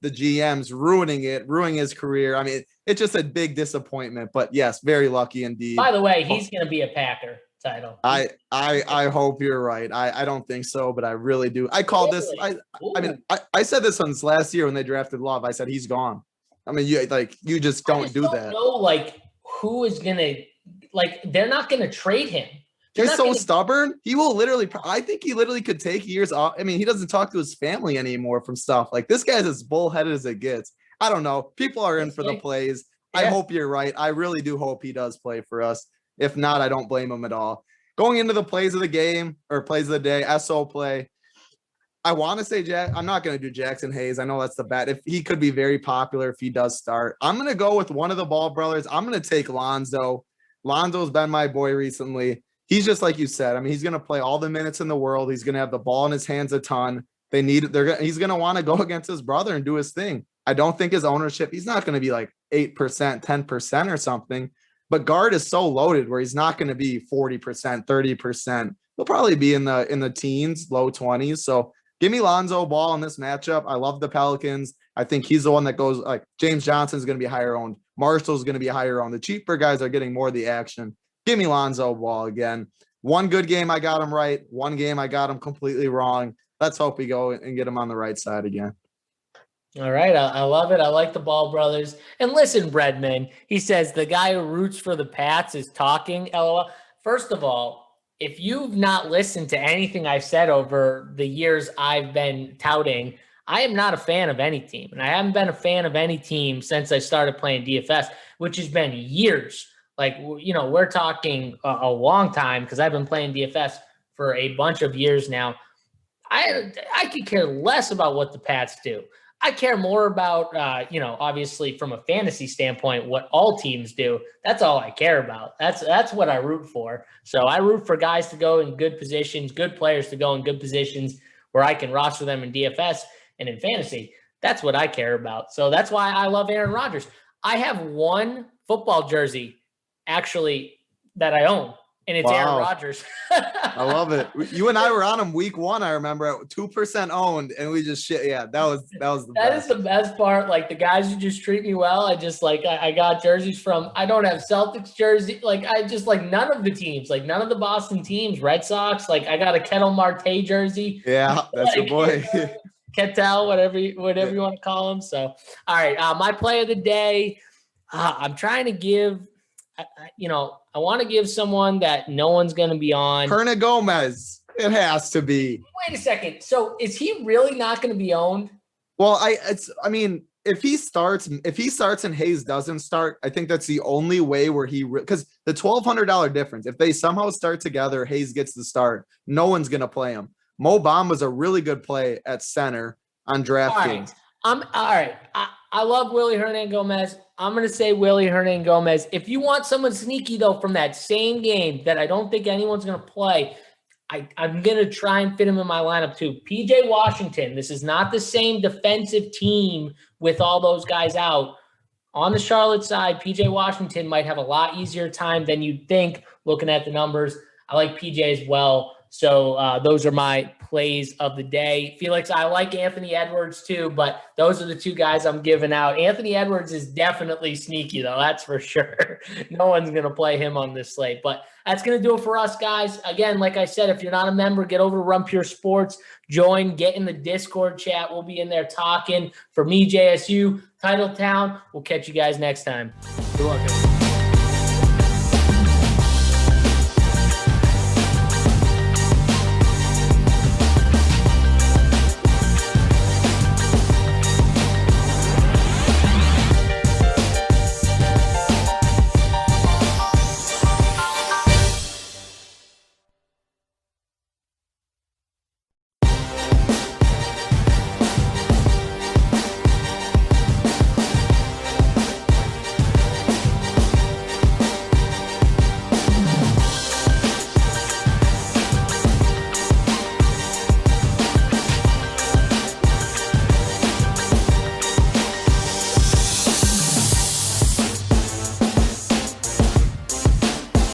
GMs ruining his career. I mean, it's just a big disappointment. But yes, very lucky indeed. By the way, he's gonna be a Packer, Title. I hope you're right. I don't think so, but I really do. I called this. I said this on last year when they drafted Love. I said he's gone. I mean, you just don't do that. Know who is gonna they're not gonna trade him. He's so stubborn. He will literally. I think he literally could take years off. I mean, he doesn't talk to his family anymore from stuff like this. Guy's as bullheaded as it gets. I don't know. People are in for the plays. Yeah. I hope you're right. I really do hope he does play for us. If not, I don't blame him at all. Going into the plays of the game or plays of the day, SO play. I want to say I'm not going to do Jackson Hayes. I know that's the bet. If he could be very popular if he does start. I'm going to go with one of the Ball brothers. I'm going to take Lonzo. Lonzo's been my boy recently. He's just like you said. I mean, he's going to play all the minutes in the world. He's going to have the ball in his hands a ton. He's going to want to go against his brother and do his thing. I don't think his ownership, he's not going to be like 8%, 10% or something. But guard is so loaded where he's not going to be 40%, 30%. He'll probably be in the teens, low 20s. So give me Lonzo Ball in this matchup. I love the Pelicans. I think he's the one that goes like James Johnson is going to be higher owned. Marshall's going to be higher owned. The cheaper guys are getting more of the action. Give me Lonzo Ball again. One good game, I got him right. One game, I got him completely wrong. Let's hope we go and get him on the right side again. All right. I love it. I like the Ball brothers. And listen, Breadman, he says the guy who roots for the Pats is talking. LOL. First of all, if you've not listened to anything I've said over the years I've been touting, I am not a fan of any team. And I haven't been a fan of any team since I started playing DFS, which has been years. We're talking a long time because I've been playing DFS for a bunch of years now. I could care less about what the Pats do. I care more about, obviously from a fantasy standpoint, what all teams do. That's all I care about. That's what I root for. So I root for guys to go in good positions, good players to go in good positions where I can roster them in DFS and in fantasy. That's what I care about. So that's why I love Aaron Rodgers. I have one football jersey actually that I own, and it's Aaron Rodgers. I love it. You and I were on him week 1. I remember at 2% owned, and we just shit. Yeah, that was the best. That is the best part. Like the guys who just treat me well. I just I got jerseys from. I don't have Celtics jersey. I just none of the teams. None of the Boston teams. Red Sox. I got a Kettle Marte jersey. Yeah, that's your boy. Kettle, whatever you want to call him. So, all right, my play of the day. I'm trying to give. I want to give someone that no one's going to be on. Hernan Gomez. It has to be. Wait a second. So is he really not going to be owned? Well, if he starts and Hayes doesn't start, I think that's the only way where because the $1,200 difference, if they somehow start together, Hayes gets the start, no one's going to play him. Mo Bamba's a really good play at center on DraftKings. All right. I love Willie Hernan Gomez. I'm going to say Willie Hernan Gomez. If you want someone sneaky, though, from that same game that I don't think anyone's going to play, I'm going to try and fit him in my lineup too. PJ Washington. This is not the same defensive team with all those guys out. On the Charlotte side, PJ Washington might have a lot easier time than you'd think looking at the numbers. I like PJ as well. So those are my plays of the day. Felix, I like Anthony Edwards too, but those are the two guys I'm giving out. Anthony Edwards is definitely sneaky, though. That's for sure. No one's going to play him on this slate. But that's going to do it for us, guys. Again, like I said, if you're not a member, get over to Run Pure Sports. Join, get in the Discord chat. We'll be in there talking. For me, JSU, Titletown. We'll catch you guys next time. Good luck, everyone.